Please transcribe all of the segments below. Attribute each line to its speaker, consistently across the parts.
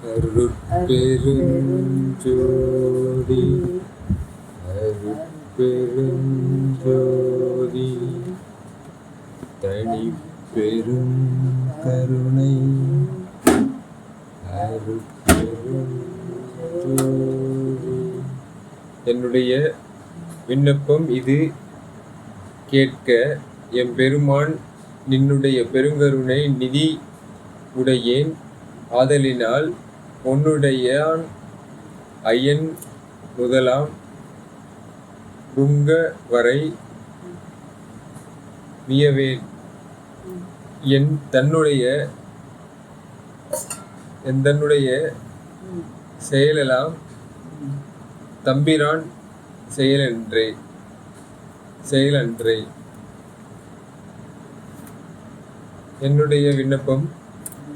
Speaker 1: அருட்பெருஞ்சோதி அருட்பெருஞ்சோதி தனி பெரும் கருணை அருட்பெருஞ்சோதி. என்னுடைய விண்ணப்பம் இது கேட்க, எம்பெருமான் நின்னுடைய பெருங்கருணை நிதி உடையேன் ஆதலினால் உன்னுடையான் ஐயன் முதலாம் புங்க வரை வியவேன். என் தன்னுடைய செயலெல்லாம் தம்பிரான் செயலன்றே. என்னுடைய விண்ணப்பம்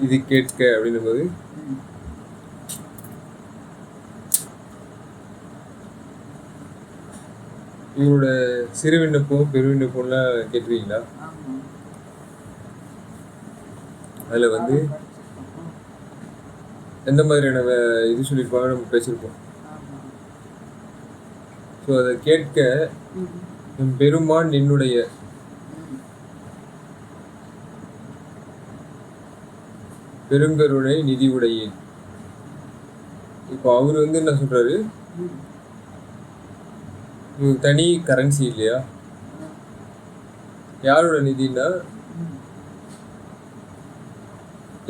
Speaker 1: இது கேட்க அப்படின்னும் போது இவரோட சிறு விண்ணப்பம் பெரு விண்ணப்பம்லாம் கேட்டிருக்கீங்களா? அதுல வந்து எந்த மாதிரியான இது சொல்லியிருப்பாங்க நம்ம பேசியிருப்போம். ஸோ அதை கேட்க பெருமான் நின்னுடைய பெருங்கருணை நிதி உடையேன். இப்போ அவரு வந்து என்ன சொல்றாரு, தனி கரன்சி இல்லையா, யாரோட நிதினா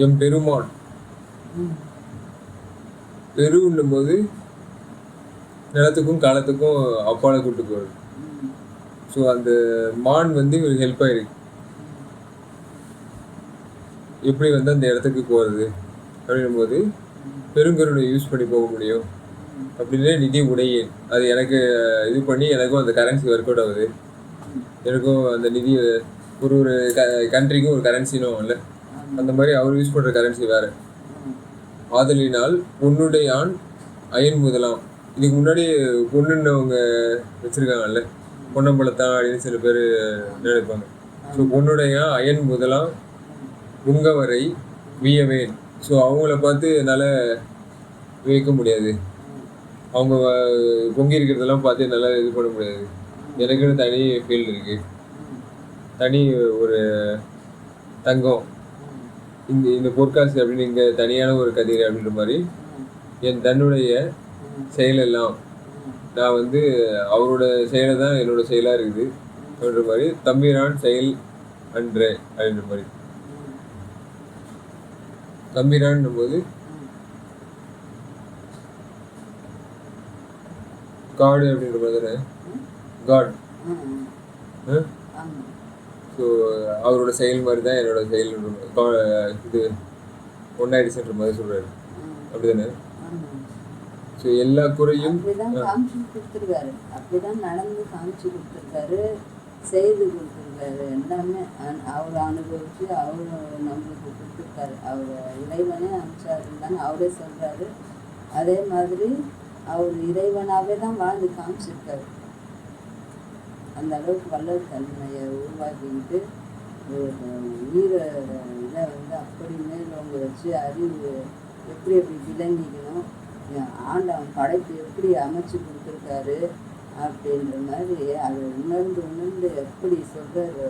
Speaker 1: எம் பெருமான். பெருன்னும் போது நிலத்துக்கும் காலத்துக்கும் அப்பால கூட்டு போகுது. ஸோ அந்த மான் வந்து ஒரு ஹெல்ப் ஆயிருக்கு, எப்படி வந்து அந்த இடத்துக்கு போகிறது அப்படின்னும் போது பெருங்கருணை யூஸ் பண்ணி போக முடியும் அப்படின்னு நிதி உடையேன். அது எனக்கு இது பண்ணி எனக்கும் அந்த கரன்சி ஒர்க் அவுட் ஆகுது. எனக்கும் அந்த நிதி ஒரு கண்ட்ரிக்கும் ஒரு கரன்சினும் இல்லை, அந்த மாதிரி அவர் யூஸ் பண்ணுற கரன்சி வேறு. ஆதலினால் உன்னுடைய ஆண் அயன் முதலாம். இதுக்கு முன்னாடி பொண்ணுன்னு அவங்க வச்சுருக்காங்கல்ல, பொன்னம்பலத்தான் அப்படின்னு சில பேர் நினைப்பாங்க. ஸோ பொண்ணுடைய அயன் முதலாம் உங்க வரை வியவேன். ஸோ அவங்கள பார்த்து என்னால் வியக்க முடியாது, அவங்க பொங்கி இருக்கிறதெல்லாம் பார்த்து என்னால் இது பண்ண முடியாது. எனக்குன்னு தனி ஃபீல்டு இருக்குது, தனி ஒரு தங்கம், இந்த பொற்காசு அப்படின்னு இங்கே தனியான ஒரு கதிர் அப்படின்ற மாதிரி என் தன்னுடைய செயலெல்லாம் நான் வந்து அவரோட செயலை தான் என்னோட செயலாக இருக்குது அப்படின்ற மாதிரி தம்பிரான் செயல் அன்றே அப்படின்ற மாதிரி. தம்பிரான் போது காடு அப்படின்ற மாதிரி தானே, காட். ஸோ அவரோட செயல் மாதிரி தான் என்னோட செயல், இது ஒன்னாயிடுச்சுன்ற மாதிரி சொல்றாரு, அப்படிதானே? ஸோ எல்லா குறையும்
Speaker 2: அப்படிதான் நடந்து காமிச்சு கொடுத்துருக்காரு, செய்து கொடுத்துருக்காரு. எல்லாமே அவர் அனுபவிச்சு அவரு நம்மளுக்கு கொடுத்துருக்காரு. அவர் இறைவனே அனுப்பிச்சாருன்னு அவரே சொல்றாரு. அதே மாதிரி அவர் இறைவனாவே தான் வாழ்ந்து காமிச்சிருக்காரு. அந்த அளவுக்கு வல்லல் தன்மையை உருவாக்கிக்கிட்டு உயிரை இதை வந்து அப்படி மேலவங்க வச்சு அறிவு எப்படி எப்படி விளங்கிக்கணும், ஆண்டவன் படைப்பு எப்படி அமைச்சு கொடுத்துருக்காரு அப்படின்ற மாதிரி அதை உணர்ந்து எப்படி சொல்றாரு.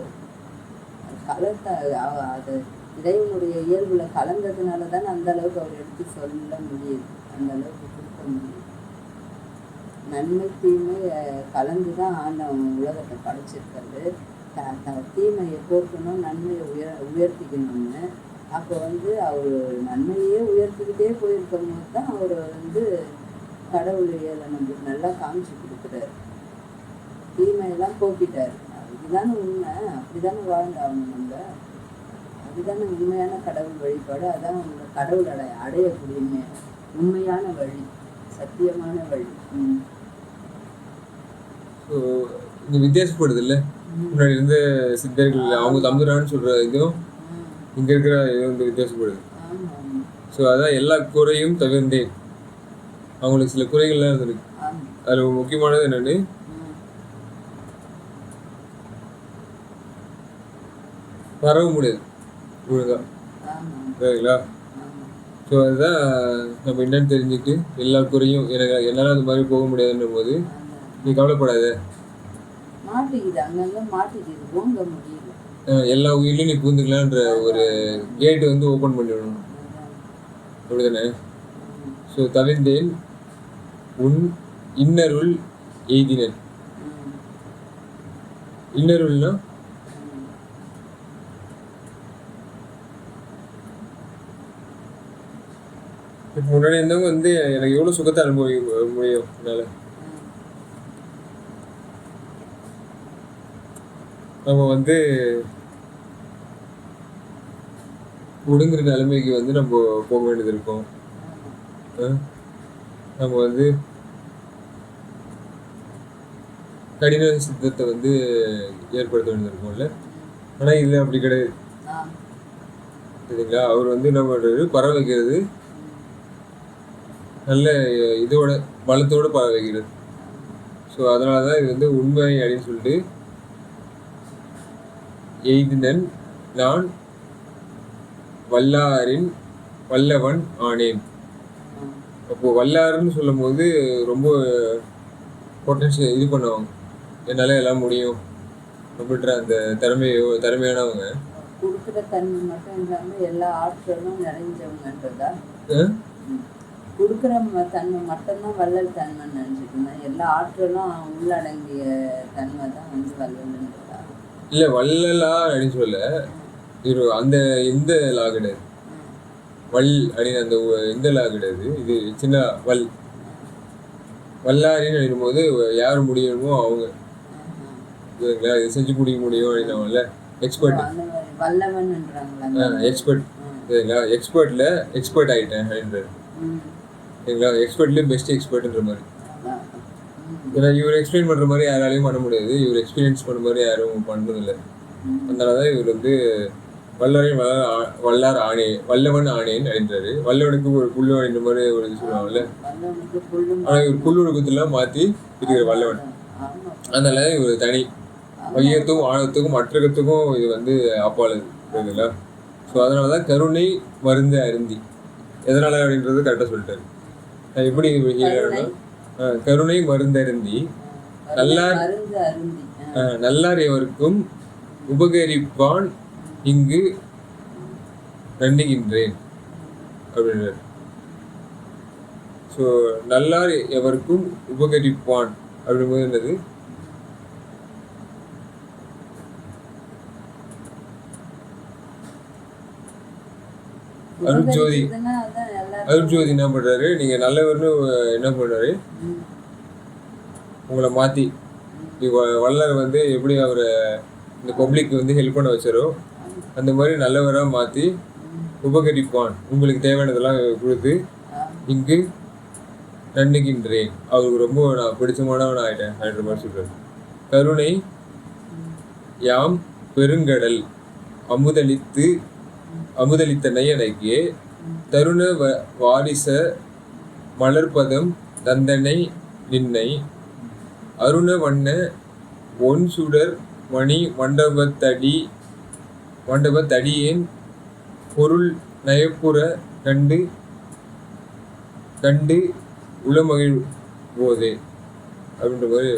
Speaker 2: அது இறைவனுடைய இயல்புல கலந்ததுனால தான் அந்த அளவுக்கு அவர் எடுத்து சொல்ல முடியுது, அந்த அளவுக்கு கொடுக்க முடியுது. நன்மை தீமை கலந்து தான் ஆண்டவன் உலகத்தை படைச்சிருக்காரு. தீமையை போக்கணும், நன்மையை உயர்த்திக்கணும்னு. அப்போ வந்து அவர் நன்மையே உயர்த்திக்கிட்டே போயிருக்கும் போது தான் அவர் வந்து கடவுள் இயலை நம்மளுக்கு நல்லா காமிச்சு கொடுக்குறாரு, தீமையெல்லாம் போக்கிட்டாரு. இதுதானே உண்மை, அப்படிதானே வாழ்ந்தாகணும் நம்ம. அதுதானே உண்மையான கடவுள் வழிபாடு. அதான் கடவுள் அடையக்கூடிய உண்மையான வழி, சத்தியமான வழி.
Speaker 1: இங்கே வித்தியாசப்படுது இல்லை, முன்னாடி இருந்த சித்தர்கள் அவங்க தம்புரான்னு சொல்கிற இதுவும் இங்கே இருக்கிற இது வந்து வித்தியாசப்படுது. ஸோ அதான் எல்லா குறையும் தவிர்ந்தேன். அவங்களுக்கு சில குறைகள்லாம் இருந்திருக்கு. அதில் முக்கியமானது என்னென்னு, பரவ முடியாது ஒழுங்கா, சரிங்களா? ஸோ அதுதான் நம்ம என்னன்னு தெரிஞ்சுட்டு எல்லா குறையும் என்னால் அந்த மாதிரி போக முடியாதுன்னும் போது நீ கவலைப்படாத,
Speaker 2: மாட்டிக்குது, அங்கங்கே மாட்டிக்குது, ஓங்க முடியல.
Speaker 1: எல்லா உயிரிலையும் நீ பூந்துக்கலான்ற ஒரு கேட்டு வந்து ஓப்பன் பண்ணிடணும், அப்படிதானே? ஸோ தவிர்ந்தேன் உன் இன்னருள் எய்தினன். இன்னருள்னா இப்போ முன்னாடி இருந்தவங்க வந்து எனக்கு எவ்வளோ சுகத்தை அனுபவிக்க முடியும் என்னால். நம்ம வந்து ஒடுங்குற நிலைமைக்கு வந்து நம்ம போக வேண்டியது இருக்கும். நம்ம வந்து கடின சித்தத்தை வந்து ஏற்படுத்த வேண்டியது இருக்கும்ல. ஆனால் இதில் அப்படி கிடையாது, சரிங்களா? அவர் வந்து என்ன பண்ணுறாரு, பரவ வைக்கிறது நல்ல இதோட பலத்தோடு பரவ வைக்கிறது. ஸோ அதனால தான் இது வந்து உண்மை அப்படின்னு சொல்லிட்டு எய்தினன் நான் வல்லாரின் வல்லவன் ஆனேன். அப்போ வல்லாருன்னு சொல்லும் போது ரொம்ப பொட்டன்ஷியல் இது பண்ணுவாங்க, என்னால் எல்லாம் முடியும் அப்படின்ற அந்த திறமையானவங்க.
Speaker 2: கொடுக்குற தன்மை மட்டும் இல்லாமல் எல்லா ஆட்களும் நிறைஞ்சவங்கன்றதா, கொடுக்குற தன்மை மட்டும்தான் வள்ளல் தன்மைன்னு நினச்சிக்கணும். எல்லா ஆட்களும் உள்ளடங்கிய தன்மை தான் வந்து வள்ளல்ன்றதா?
Speaker 1: இல்லை, வள்ளலா அப்படின்னு சொல்ல, இது அந்த எந்த லா கிடையாது, வல் அப்படின்னு அந்த எந்த லா கிடையாது. இது சின்ன வல்லாரின்னு எழுதும்போது யார் முடியணுமோ அவங்க, சரிங்களா? இது செஞ்சு முடிக்க முடியும் அப்படின்னாங்கல்ல, எக்ஸ்பர்ட். எக்ஸ்பர்ட், சரிங்களா? எக்ஸ்பர்ட் ஆகிட்டேன் அப்படின்றாரு, சரிங்களா? எக்ஸ்பர்ட்லேயும் பெஸ்ட் எக்ஸ்பர்ட்ன்ற மாதிரி. ஏன்னா இவர் எக்ஸ்பிளைன் பண்ணுற மாதிரி யாராலையும் பண்ண முடியாது, இவர் எக்ஸ்பீரியன்ஸ் பண்ணுற மாதிரி யாரும் பண்ணுறதில்லை. அதனால தான் இவர் வந்து வல்லார் ஆணே வல்லவன் ஆணேன்னு அடைஞ்சாரு. வல்லவனுக்கு ஒரு புல்லு அடைந்த மாதிரி ஒரு இது சொல்லுவாங்கல்ல, ஆனால் இவர் புல்லுருக்கத்தெல்லாம் மாற்றி இருக்கிற வல்லவன். அதனால இவர் தனி வையத்துக்கும் ஆழத்துக்கும் மற்றகத்துக்கும் இது வந்து அப்பாலது, சரிங்களா? ஸோ அதனால தான் கருணை மருந்து அருந்தி, எதனால அப்படின்றது கரெக்டாக சொல்லிட்டாரு. எப்படி கருணை மருந்தருந்தி நல்லார் எவருக்கும் உபகரிப்பான் இங்கு நண்டுகின்றேன் அப்படின்றார். ஸோ நல்லார் எவருக்கும் உபகரிப்பான் அப்படிங்கும்போது என்னது, அருட்ஜோதி. அருட்ஜோதி என்ன பண்றாரு, நீங்க நல்லவர்னு என்ன பண்றாரு, உங்களை மாத்தி வள்ளர் வந்து எப்படி அவரை இந்த பப்ளிக் வந்து ஹெல்ப் பண்ண வச்சாரோ அந்த மாதிரி நல்லவராக மாற்றி உபகரிப்பான், உங்களுக்கு தேவையானதெல்லாம் கொடுத்து இங்கு நன்னுகின்றேன், அவருக்கு ரொம்ப நான் பிடிச்சமானவன் ஆகிட்டேன் அப்படின்ற மாதிரி சொல்றாரு. கருணை யாம் பெருங்கடல் அமுதளித்தனை எனக்கு தருண வாரிச மலர்பதம் தந்தனை நின்னை அருண வண்ண ஒன் சுடர் மணி மண்டபத்தடியேன் பொருள் நயப்புற கண்டு கண்டு உளமகிழ் போதே அப்படின்ற மாதிரி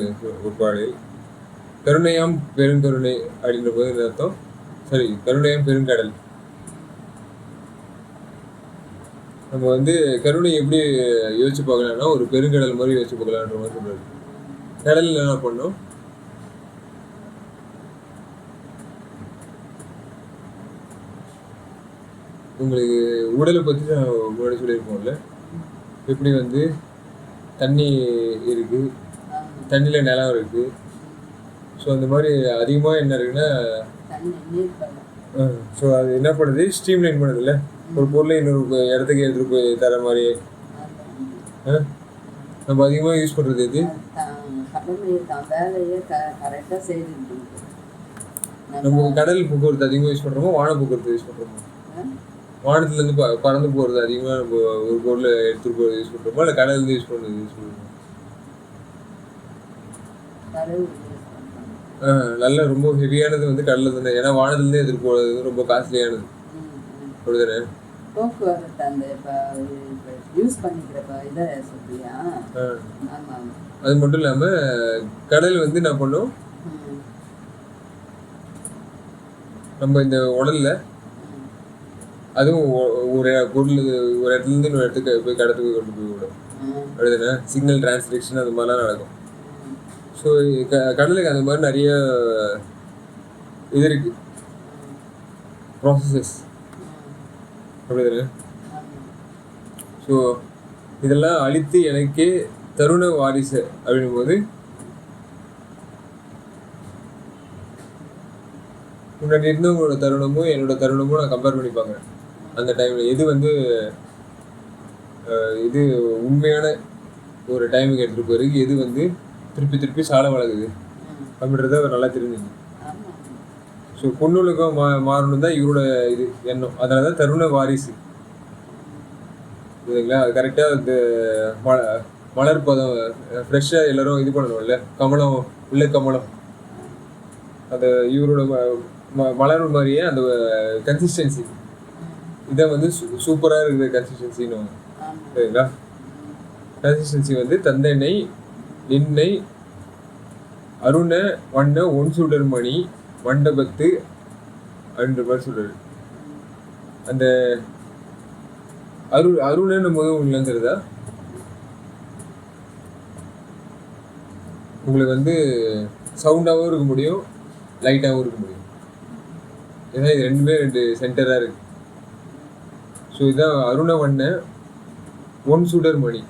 Speaker 1: ஒரு பாடல். கருணையாம் பெருங்கருணை அப்படின்ற போது அர்த்தம், சரி, கருணையாம் பெருங்கடல். நம்ம வந்து கருணை எப்படி யோசிச்சு பார்க்கலாம்னா ஒரு பெருங்கடல் மாதிரி யோசிச்சு பார்க்கலான்ற மாதிரி சொல்றாரு. கடல் என்ன பண்ணோம், உங்களுக்கு உடலை பற்றி நான் முன்னாடி சொல்லியிருப்போம்ல, எப்படி வந்து தண்ணி இருக்கு, தண்ணியில் நிலம் இருக்கு. ஸோ அந்த மாதிரி அதிகமாக என்ன இருக்குன்னா, ஸோ அது என்ன பண்ணுது, ஸ்ட்ரீம்லைன் பண்ணுதுல்ல, ஒரு பொருளை இன்னொரு இடத்துக்கு எடுத்துகிட்டு போய் தர மாதிரி. நம்ம அதிகமாக யூஸ் பண்ணுறது எது, நம்ம கடல் போக்குவரத்து அதிகமாக யூஸ் பண்ணுறோமோ வான போக்குவரத்து யூஸ் பண்ணுறோமோ? வானத்துலேருந்து பறந்து போகிறது அதிகமாக நம்ம ஒரு பொருளை எடுத்துகிட்டு போகிறது யூஸ் பண்ணுறோமோ, இல்லை கடல்லேருந்து யூஸ் பண்ணுறது யூஸ் பண்ணுறோமோ? நல்லா ரொம்ப ஹெவியானது வந்து கடலில் தானே, ஏன்னா வானத்துலேருந்து எடுத்துகிட்டு போகிறது ரொம்ப காஸ்ட்லியானது, அப்படிதானே?
Speaker 2: போக்குவரத்து அந்த இப்போ யூஸ் பண்ணிக்கிறப்ப இதை சொல்றியா? ஆமாம்.
Speaker 1: அது மட்டும் இல்லாமல் கடல் வந்து என்ன பண்ணும், நம்ம இந்த உடல்ல அதுவும் ஒரு பொருள் ஒரு இடத்துலேருந்து இன்னொரு இடத்துக்கு போய் கடத்துக்கு கொண்டு போய் விடும். அப்படிதானே? சிக்னல் டிரான்ஸ்லேஷன் அது மாதிரிலாம் நடக்கும். ஸோ கடலுக்கு அந்த மாதிரி நிறைய இது இருக்கு, ப்ராசஸஸ். அப்படிதானே? ஸோ இதெல்லாம் அழித்து எனக்கே தருண வாரிசு அப்படின்னும் போது முன்னாடி இருந்தவங்களோட தருணமும் என்னோட தருணமும் நான் கம்பேர் பண்ணி பார்க்குறேன். அந்த டைமில் எது வந்து இது உண்மையான ஒரு டைமுக்கு எடுத்துகிட்டு போயிருக்கு, எது வந்து திருப்பி திருப்பி சால வளருது அப்படின்றத அவர் நல்லா தெரிஞ்சுது. ஸோ பொண்ணுகளுக்கும் மாறணும் தான் இவரோட இது எண்ணம். அதனால தான் தருண வாரிசு. இதுங்களா? அது கரெக்டாக அந்த மலர் பதம் ஃப்ரெஷ்ஷாக எல்லோரும் இது பண்ணணும்ல, கமலம் உள்ள கமலம் அந்த இவரோட மலர் மாதிரியே அந்த கன்சிஸ்டன்சி இதை வந்து சூப்பராக இருக்குது கன்சிஸ்டன்சின்னு. சரிங்களா? கன்சிஸ்டன்சி வந்து தந்தெண்ணை நின்னை அருண வண்ண ஒன் சுடர் மணி மண்டபத்து அப்படின்ற மாதிரி சொல்றாரு. அந்த அருணன்னு போது உங்களுக்கு தெரியுதா? உங்களுக்கு வந்து சவுண்டாகவும் இருக்க முடியும், லைட்டாகவும் இருக்க முடியும். ஏன்னா இது ரெண்டுமே ரெண்டு சென்டராக இருக்கு. ஸோ இதான் அருண வண்ண ஒன் சுடர் மணி.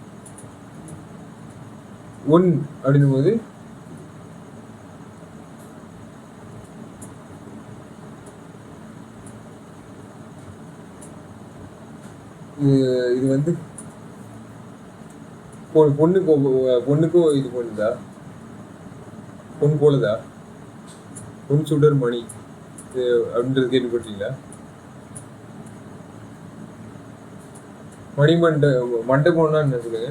Speaker 1: ஒன் அப்படின்னும் போது இது வந்து பொண்ணுக்கும் இது பண்ணுதா, பொன் போலதா? பொன் சுடர் மணி அப்படின்றது கேள்விப்பட்டீங்களா? மண்டபம்னா என்ன சொல்லுங்க?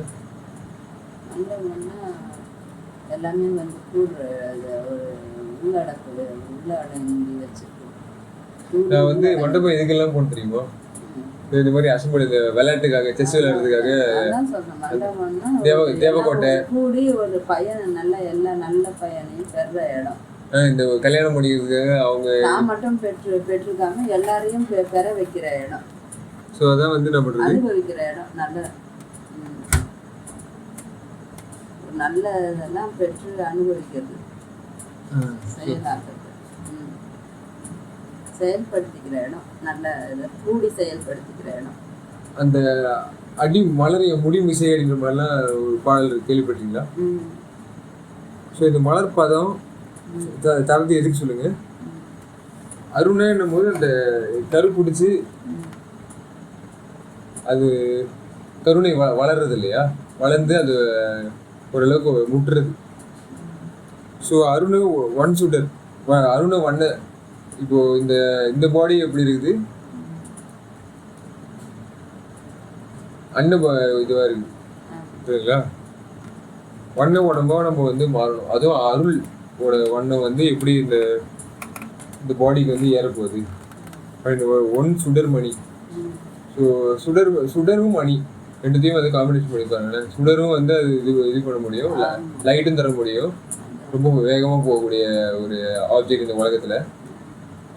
Speaker 2: மண்டபம்னா எல்லாமே வந்து ஒரு உள்ளடங்கி வச்சிருக்கு.
Speaker 1: நான் வந்து மண்டபம் எதுக்கெல்லாம் போன தெரியுமா? இந்த மாதிரி அசம்பிளி விளையாட்டுக்காக, செஸ் விளையாடுறதுக்காக. தேவக்கோட்டை
Speaker 2: கூடி ஒரு பையன் நல்ல பையனையும் பெற இடம்.
Speaker 1: இந்த கல்யாணம் பண்ணிக்கிறதுக்காக அவங்க
Speaker 2: நான் மட்டும் பெற்றிருக்காம எல்லாரையும் பெற வைக்கிற இடம்.
Speaker 1: ஸோ அதான் வந்து நம்ம
Speaker 2: அனுபவிக்கிற இடம். நல்ல இதெல்லாம் பெற்று அனுபவிக்கிறது, செயலாக்குறது, செயல்படுத்திக்கிற இடம். நல்ல இதை கூடி செயல்படுத்திக்கிற இடம்.
Speaker 1: அந்த அடி மலரைய முடி மிசை அப்படின்ற மாதிரிலாம் ஒரு பாடல் கேள்விப்பட்டீங்களா? ஸோ இந்த மலர் பதம் தரது எதுக்கு சொல்லுங்க? அருணன்னும் போது அந்த கரு பிடிச்சி அது கருணை வளர்றது இல்லையா, வளர்ந்து அது ஓரளவுக்கு முட்டுறது. ஸோ அருண ஒன் சுடர், அருண வண்ண. இப்போ இந்த பாடி எப்படி இருக்குது, இதுவா இருக்கு சரிங்களா? வண்ண உடம்பா நம்ம வந்து மாறணும். அதுவும் அருளோட வண்ணம் வந்து எப்படி இந்த பாடிக்கு வந்து ஏறப்போகுது அப்படின்னு ஒன் சுடர் மணி. ஸோ சுடரும் மணி ரெண்டுத்தையும் வந்து காம்பினேஷன் பண்ணிப்பாங்க. சுடரும் வந்து அது இது பண்ண முடியும், லைட்டும் தர முடியும், ரொம்ப வேகமாக போகக்கூடிய ஒரு ஆப்ஜெக்ட் இந்த உலகத்தில்.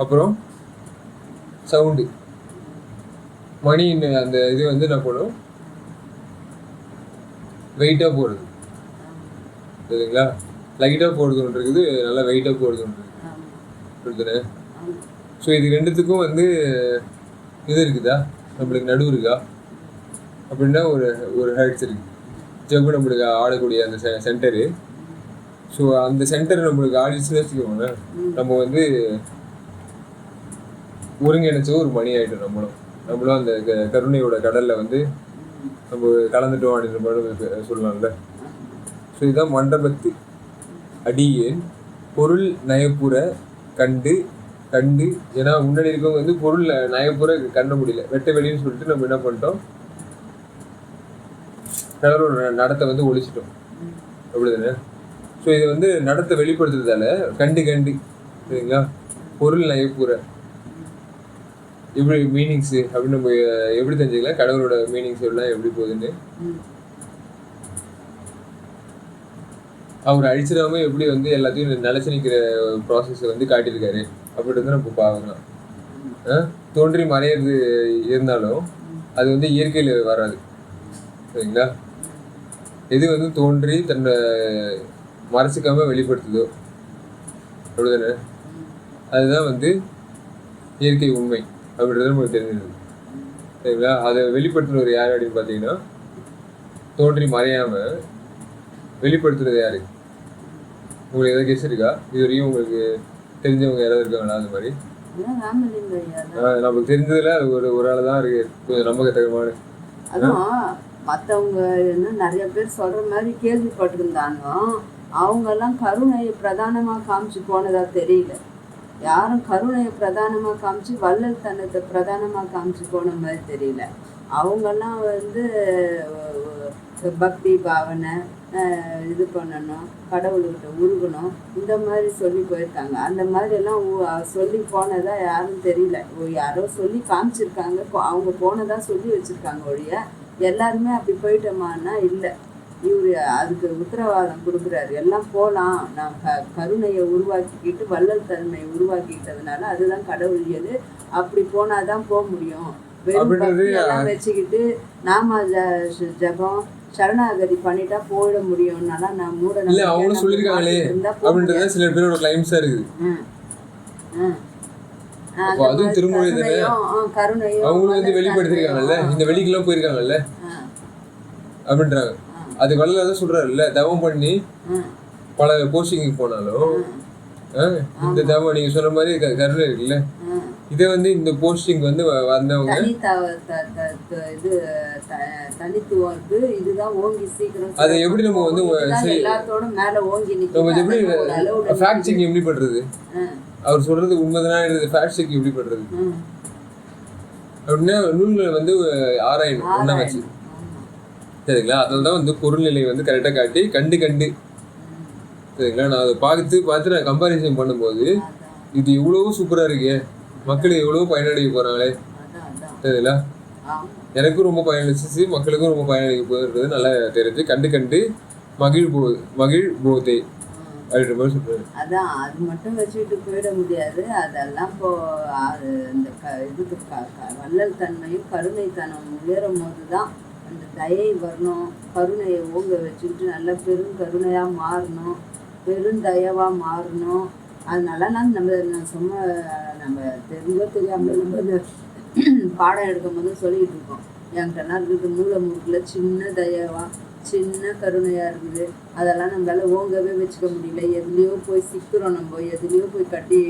Speaker 1: அப்புறம் சவுண்டு மணி அந்த இது வந்து என்ன பண்ணும், வெயிட்டாக போடுறது சரிங்களா? லைட்டாக போடுறது ஒன்று இருக்குது, நல்லா வெயிட்டாக போடுறது ஒன்று இருக்குது. ஸோ இது ரெண்டுத்துக்கும் வந்து இது இருக்குதா, நம்மளுக்கு நடுவு இருக்கா அப்படின்னா ஒரு ஹெட்ஸ் இருக்கு. ஜவ்வு நம்மளுக்கு ஆடக்கூடிய அந்த சென்டரு. ஸோ அந்த சென்டர் நம்மளுக்கு ஆடிச்சுன்னு வச்சுக்கோங்க, நம்ம வந்து ஒருங்கிணைச்ச ஒரு மணி ஆகிட்டோம். நம்மளும் அந்த கருணையோட கடலில் வந்து நம்ம கலந்துட்டோம் அப்படின்ற மாதிரி சொல்லலாம்ல. ஸோ இதுதான் மண்டபத்து அடியேன் பொருள் நயப்புற கண்டு. ஏன்னா முன்னாடி இருக்கவங்க வந்து பொருள் நயப்புற கண்ண முடியல, வெட்ட வெளின்னு சொல்லிட்டு நம்ம என்ன பண்ணிட்டோம், கடலோட நடத்தை வந்து ஒழிச்சிட்டோம். அப்படிதானே? ஸோ இது வந்து நடத்தை வெளிப்படுத்துறதால கண்டு சரிங்களா? பொருள் நயப்புற எப்படி மீனிங்ஸ் அப்படின்னு நம்ம எப்படி தெரிஞ்சுக்கலாம் கடவுளோட மீனிங்ஸ் எல்லாம் எப்படி போகுதுன்னு. அவர் அழிச்சிடாம எப்படி வந்து எல்லாத்தையும் நிலைச்சு நிற்கிற ப்ராசஸை வந்து காட்டியிருக்காரு அப்படின்றத நம்ம பார்க்கலாம். தோன்றி மறையிறது இருந்தாலும் அது வந்து இயற்கையில் வராது, சரிங்களா? எது வந்து தோன்றி தன்னை மறைச்சிக்காம வெளிப்படுத்துதோ அப்படிதானே, அதுதான் வந்து இயற்கை உண்மை அப்படின்றது நமக்கு தெரிஞ்சிருது, சரிங்களா? அதை வெளிப்படுத்துனவர் யார் அப்படின்னு பார்த்தீங்கன்னா, தோன்றி மறையாம வெளிப்படுத்துறது யாரு? உங்களுக்கு எதாவது கெஸ் இருக்கா? இது வரையும் உங்களுக்கு தெரிஞ்சவங்க யாராவது இருக்காங்களா அந்த மாதிரி? நமக்கு தெரிஞ்சதுல ஒரு ஆள் தான் இருக்கு கொஞ்சம் நம்பகத்தகமான.
Speaker 2: அதுவும் மற்றவங்க என்ன நிறைய பேர் சொல்ற மாதிரி கேள்விப்பட்டிருந்தாங்க, அவங்கெல்லாம் கருணையை பிரதானமாக காமிச்சு போனதா தெரியல. யாரும் கருணையை பிரதானமாக காமிச்சு வள்ளல் தனத்தை பிரதானமாக காமிச்சு போன மாதிரி தெரியல. அவங்கெல்லாம் வந்து பக்தி பாவனை இது பண்ணணும், கடவுள்கிட்ட உருகணும், இந்த மாதிரி சொல்லி போயிருக்காங்க. அந்த மாதிரியெல்லாம் சொல்லி போனதா யாரும் தெரியல. யாரோ சொல்லி காமிச்சிருக்காங்க, அவங்க போனதா சொல்லி வச்சுருக்காங்க ஒழிய எல்லாருமே அப்படி போயிட்டோமான்னா இல்லை. இவர் அதுக்கு உத்தரவாதம் கொடுக்குறாரு, எல்லாம் போகலாம், நான் கருணையை உருவாக்கிக்கிட்டு வள்ளல் தன்மையை உருவாக்கிக்கிட்டதுனால அதுதான் கடவுள். எது அப்படி போனாதான் போக முடியும். வெறும் பக்தியெல்லாம் வச்சுக்கிட்டு நாம ஜபம் சரணாகதி பண்ணிட்டா போயிட முடியும்னால நான் மூட
Speaker 1: இல்ல அவங்களும் சொல்லியிருக்காங்களே அப்படின்றத சில பேரோட கிளைம்ஸா இருக்குது. அதுவும் திருமொழி தானே, அவங்களும் வந்து வெளிப்படுத்திருக்காங்கல்ல, இந்த வெளிக்கெல்லாம் போயிருக்காங்கல்ல அப்படின்றாங்க. அது வள்ளலார் தான் சொல்றாருல்ல, தவம் பண்ணி பல போஸ்டிங்கு போனாலும் இந்த தவம் நீங்க சொன்ன மாதிரி கருணை இருக்குல்ல, இதை வந்து இந்த போஸ்டிங் வந்து வந்தவங்க அதை எப்படி நம்ம வந்து எப்படி ஃபேக்ட் செக் எப்படி பண்றது? அவர் சொல்றது உண்மைதானே ஃபேக்ட் செக் எப்படி பண்றது அப்படின்னா நூல்களை வந்து ஆராயணும் ஒன்றா வச்சு, சரிங்களா? அதில் தான் வந்து பொருள்நிலை வந்து கரெக்டாக காட்டி கண்டு சரிங்களா? நான் அதை பார்த்து நான் கம்பாரிசன் பண்ணும்போது இது இவ்வளவு சூப்பராக இருக்கே, மக்கள் எவ்வளோ பயனடைய போகிறாங்களே, சரிங்களா? எனக்கும் ரொம்ப பயனளிச்சிச்சு, மக்களுக்கும் ரொம்ப பயனளிக்க போகுதுன்றது நல்லா தெரிஞ்சு கண்டு மகிழ் போதே அப்படின்ற மாதிரி சொல்றாரு.
Speaker 2: அதான் அது மட்டும் வச்சுக்கிட்டு போயிட முடியாது. அதெல்லாம் இப்போ இந்த இதுக்கு வள்ளல் தன்மையும் கருணை தனம் உயரும் போது தான் அந்த தயை வரணும். கருணையை ஓங்க வச்சுக்கிட்டு நல்ல பெருங்கருணையாக மாறணும், பெருந்தயவாக மாறணும். அதனால நான் சும்மா நம்ம தெரிஞ்சோ தெரியாமல் நம்ம பாடம் எடுக்கும் போது சொல்லிக்கிட்டு இருக்கோம், என்கிட்ட இருக்குது மூல முறுக்கில் சின்ன தயவா சின்ன கருணையாக இருக்குது. அதெல்லாம் நம்மளால ஓங்கவே வச்சுக்க முடியல. எதுலேயோ போய் சிக்கிறோம், நம்ம எதுலேயோ போய் கட்டி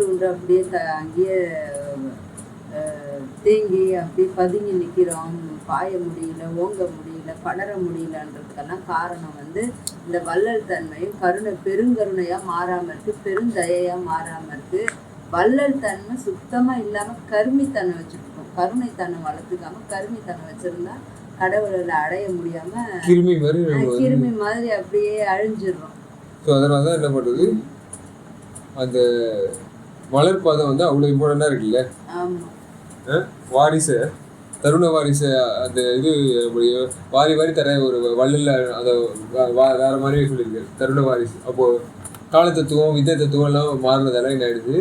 Speaker 2: உண்டு அப்படியே அங்கேயே தேங்கி அப்படியே பதுங்கி நிற்கிறோம். பாய முடியல, ஓங்க முடியல, படர முடியலன்றதுக்கெல்லாம் காரணம் வந்து இந்த வள்ளல் தன்மையும் பெருங்கருணையாக மாறாமல் இருக்குது, பெருந்தயையாக மாறாமல் இருக்குது. வள்ளல் தன்மை சுத்தமாக இல்லாமல் கருமித்தன்மை வச்சுருக்கோம். கருணைத்தன்மை வளர்த்துக்காம கருமித்தன்மை வச்சுருந்தா கடவுளில் அடைய முடியாமல் கிருமி மாதிரி அப்படியே அழிஞ்சிடுறோம்.
Speaker 1: ஸோ அதனால தான் என்ன பண்ணுறது, அந்த மலர் பாதம் வந்து அவ்வளோ இம்பார்ட்டண்டாக இருக்குல்ல.
Speaker 2: ஆமாம்,
Speaker 1: வாரிசு தருண வாரிசு அந்த இது வாரி தர ஒரு வள்ளல அதை வேற மாதிரியே சொல்லியிருக்காரு தருண வாரிசு. அப்போது காலத்தத்துவம் வித்த தத்துவம் எல்லாம் மாறினதால என்ன ஆயிடுது,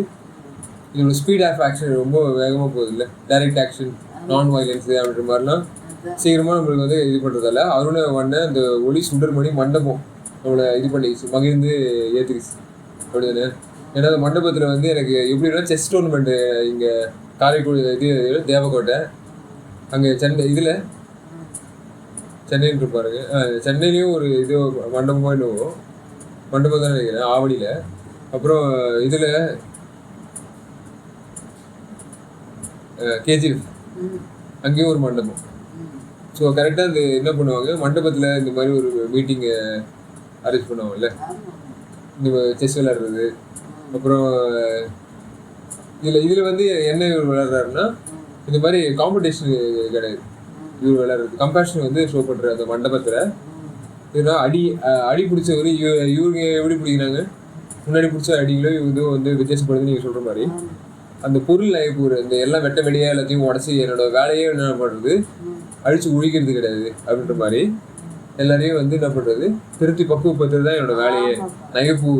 Speaker 1: இதோட ஸ்பீட் ஆஃப் ஆக்ஷன் ரொம்ப வேகமாக போகுது இல்லை, டைரக்ட் ஆக்ஷன், நான் வயலன்ஸு அப்படின்ற மாதிரிலாம் சீக்கிரமாக நம்மளுக்கு வந்து இது பண்ணுறதால அருண வண்ண அந்த ஒளி சுடர்மணி மண்டபம் நம்மளை இது பண்ணிடுச்சு, மகிழ்ந்து ஏற்றுக்குச்சு அப்படிதானே. ஏன்னா அந்த மண்டபத்தில் வந்து எனக்கு எப்படின்னா செஸ் டோர்னமெண்ட்டு இங்கே காரைக்குடி இது தேவக்கோட்டை அங்கே இதில் சென்னைன்னு இருப்பாருங்க, சென்னையிலையும் ஒரு இது மண்டபமாக என்னவோ மண்டபம் தான் நினைக்கிறேன் ஆவடியில். அப்புறம் இதில் கேஜிஎஃப் அங்கேயும் ஒரு மண்டபம். ஸோ கரெக்டாக அந்த என்ன பண்ணுவாங்க, மண்டபத்தில் இந்த மாதிரி ஒரு மீட்டிங்கை அரேஞ்ச் பண்ணுவாங்கல்ல, இந்த செஸ் விளையாடுறது. அப்புறம் இதில் வந்து என்ன இவர் விளையாடுறாருன்னா இந்த மாதிரி காம்படிஷன் கிடையாது, இவர் விளையாடுறது கம்பேஷன் வந்து ஷோ பண்ணுற அந்த மண்டபத்தில். இதுனா அடி பிடிச்சவர் இவங்க எப்படி பிடிக்கிறாங்க, முன்னாடி பிடிச்ச அடிகளோ இதுவும் வந்து வித்தியாசப்படுதுன்னு நீங்கள் சொல்கிற மாதிரி அந்த பொருள் நகைப்பு இந்த எல்லாம் வெட்ட வெளியாக எல்லாத்தையும் உடச்சி என்னோட வேலையே என்ன பண்ணுறது அழிச்சு ஒழிக்கிறது கிடையாது அப்படின்ற மாதிரி எல்லாரையும் வந்து என்ன பண்ணுறது திருத்தி பக்குவப்படுத்துறது தான் என்னோட வேலையே. நகைப்பு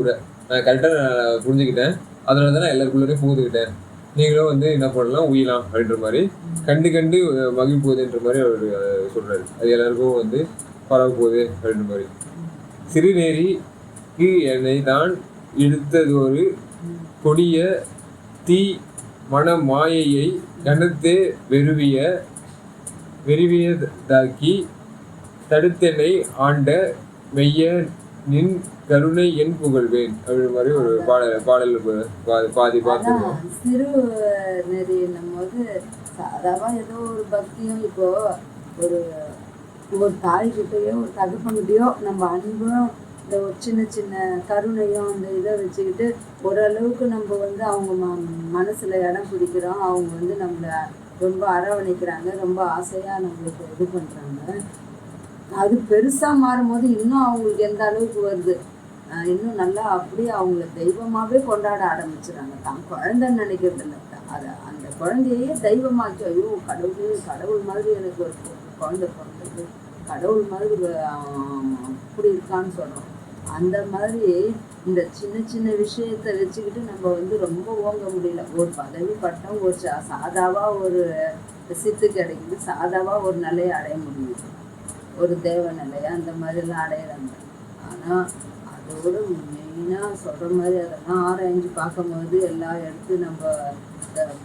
Speaker 1: நான் கரெக்டாக புரிஞ்சுக்கிட்டேன், அதனால தான் நான் எல்லாருக்குள்ளேயும் புகுந்துக்கிட்டேன். நீங்களும் வந்து என்ன பண்ணலாம், உயிலாம் அப்படின்ற மாதிரி கண்டு மகிழ்ப்போகுதுன்ற மாதிரி அவர் சொல்கிறாரு. அது எல்லாருக்கும் வந்து பரவ போகுது அப்படின்ற மாதிரி. சிறுநேரிக்கு என்னை தான் இழுத்ததொரு கொடிய தீ மன மாயையை கனத்தே வெறுவியதாக்கி தடுத்தென்னை ஆண்ட மெய்ய நின் கருணை என் புகழ்வேன் அப்படின்ற மாதிரி ஒரு பாடல் பாதி பார்த்துருவோம்.
Speaker 2: சிறு நெறி போது சாதாரண ஏதோ ஒரு பக்தியும் இப்போ ஒரு தாய்கிட்டையோ ஒரு தகப்பன்கிட்டையோ நம்ம அன்பும் இந்த ஒரு சின்ன சின்ன கருணையும் இந்த இதை வச்சுக்கிட்டு ஓரளவுக்கு நம்ம வந்து அவங்க மனசுல இடம் பிடிக்கிறோம். அவங்க வந்து நம்மளை ரொம்ப அரவணைக்கிறாங்க, ரொம்ப ஆசையாக நம்மளுக்கு இது பண்ணுறாங்க. அது பெருசாக மாறும்போது இன்னும் அவங்களுக்கு எந்த அளவுக்கு வருது, இன்னும் நல்லா அப்படியே அவங்கள தெய்வமாகவே கொண்டாட ஆரம்பிச்சுறாங்க. தான் குழந்தைன்னு நினைக்கிறது இல்லை, அதை அந்த குழந்தையே தெய்வமாக்கி, ஐயோ கடவுள் மாதிரி எனக்கு ஒரு குழந்தை பிறந்தது, கடவுள் மாதிரி அப்படி இருக்கான்னு சொல்கிறோம். அந்த மாதிரி இந்த சின்ன சின்ன விஷயத்தை வச்சுக்கிட்டு நம்ம வந்து ரொம்ப ஓங்க முடியல. ஒரு பதவி பட்டம், ஒரு சாதாவாக ஒரு சித்து கிடைக்குது, சாதாவாக ஒரு நிலையை அடைய முடியுது, ஒரு தேவ நிலையை அந்த மாதிரிலாம் அடையிறாங்க. ஆனால் அதோட மெயினாக சொல்கிற மாதிரி அதெல்லாம் ஆராய்ஞ்சு பார்க்கும்போது எல்லா இடத்தையும் நம்ம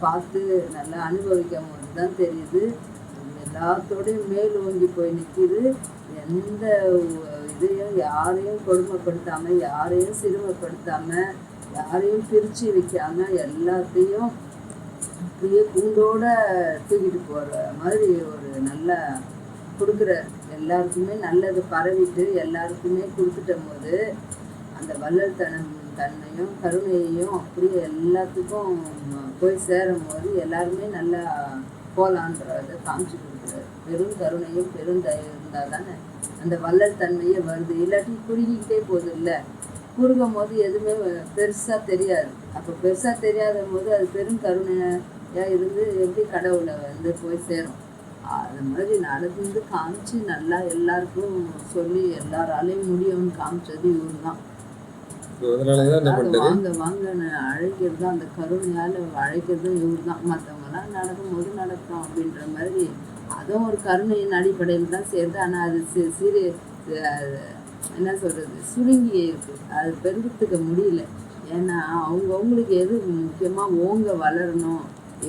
Speaker 2: பார்த்து நல்லா அனுபவிக்கும் போது தான் தெரியுது எல்லாத்தோடையும் மேல் ஓங்கி போய் நிற்கிது. எந்த இதையும் யாரையும் கொடுமைப்படுத்தாமல், யாரையும் சிறுமைப்படுத்தாமல், யாரையும் பிரித்து வைக்காமல் எல்லாத்தையும் அப்படியே கூண்டோட தூக்கிட்டு போகிற மாதிரி ஒரு நல்ல கொடுக்குற எல்லாருக்குமே நல்லது பரவிட்டு எல்லாருக்குமே கொடுத்துட்ட போது அந்த வள்ளல் தன்மையும் கருணையையும் அப்படியே எல்லாத்துக்கும் போய் சேரும் போது எல்லாருமே நல்லா போகலான்றதை காமிச்சு கொடுக்குறாரு. பெரும் கருணையும் பெருந்தயம் இருந்தால் தானே அந்த வள்ளல் தன்மையே வருது. இல்லாட்டி குறுகிக்கிட்டே போகுது இல்லை, குறுகும் போது எதுவுமே பெருசாக தெரியாது. அப்போ பெருசாக தெரியாத போது அது பெரும் கருணையாக இருந்து எப்படி கடவுளை வந்து போய் சேரும். அது மாதிரி நடந்து காமிச்சு நல்லா எல்லாருக்கும் சொல்லி எல்லாராலையும் முடியும்னு காமிச்சது இவரு தான். வாங்க அழைக்கிறது, அந்த கருணையால் அழைக்கிறதும் இவர் தான். மற்றவங்களாம் நடக்கும்போது நடக்கும் அப்படின்ற மாதிரி அதுவும் ஒரு கருணையின் அடிப்படையில் தான் சேருது. ஆனால் அது என்ன சொல்கிறது, சுருங்கி இருக்குது, அது பெருகிறதுக்க முடியல. ஏன்னா அவங்களுக்கு எது முக்கியமாக ஓங்க வளரணும்,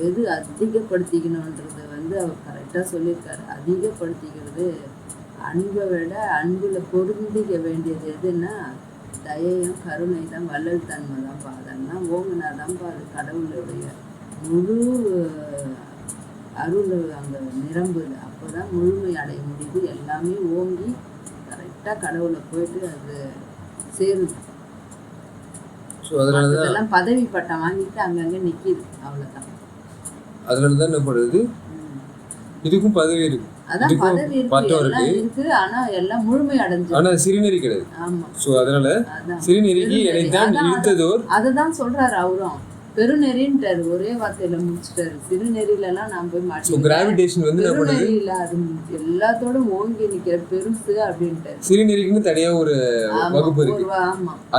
Speaker 2: எது அதிகப்படுத்திக்கணுன்றது வந்து அவர் கரெக்டாக சொல்லியிருக்காரு. அதிகப்படுத்திக்கிறது அன்பை விட அன்பில் பொருந்திக்க வேண்டியது எதுன்னா தயையும் கருணை தான், வள்ளல் தன்மை தான்ப்பா. அதெல்லாம் ஓங்குனா தான்ப்பா அது கடவுளுடைய முழு அருள் அங்கே நிரம்புது. அப்போ தான் முழுமை அடைய முடியுது. எல்லாமே ஓங்கி கரெக்டாக கடவுளை போயிட்டு அது சேருது. அதெல்லாம் பதவி பட்டம் வாங்கிட்டு அங்கங்கே நிற்கிது, அவ்வளோதான்.
Speaker 1: அதனால தான் என்ன பண்ணுறது, இதுக்கும் பதவி இருக்கு,
Speaker 2: அதான் பதவி இருக்கு, ஆனா எல்லாம் முழுமை அடைஞ்சு,
Speaker 1: ஆனா சிறுநெறி கிடையாது.
Speaker 2: ஆமா.
Speaker 1: சோ அதனால சிறுநெறிக்கு என்னைத்தான் இழுத்ததோர்
Speaker 2: அததான் சொல்றாரு அவரும். பெருநெறின்ட்டாரு, ஒரே வார்த்தையில முடிச்சிட்டாரு. சிறுநெறியிலலாம் நான் போய் மாட்டேன்.
Speaker 1: கிராவிடேஷன் வந்து
Speaker 2: பெருநெறியில அது எல்லாத்தோட ஓங்கி நிக்கிற பெருசு அப்படின்ட்டாரு.
Speaker 1: சிறுநெறிக்குன்னு தனியா ஒரு வகுப்பு இருக்கு.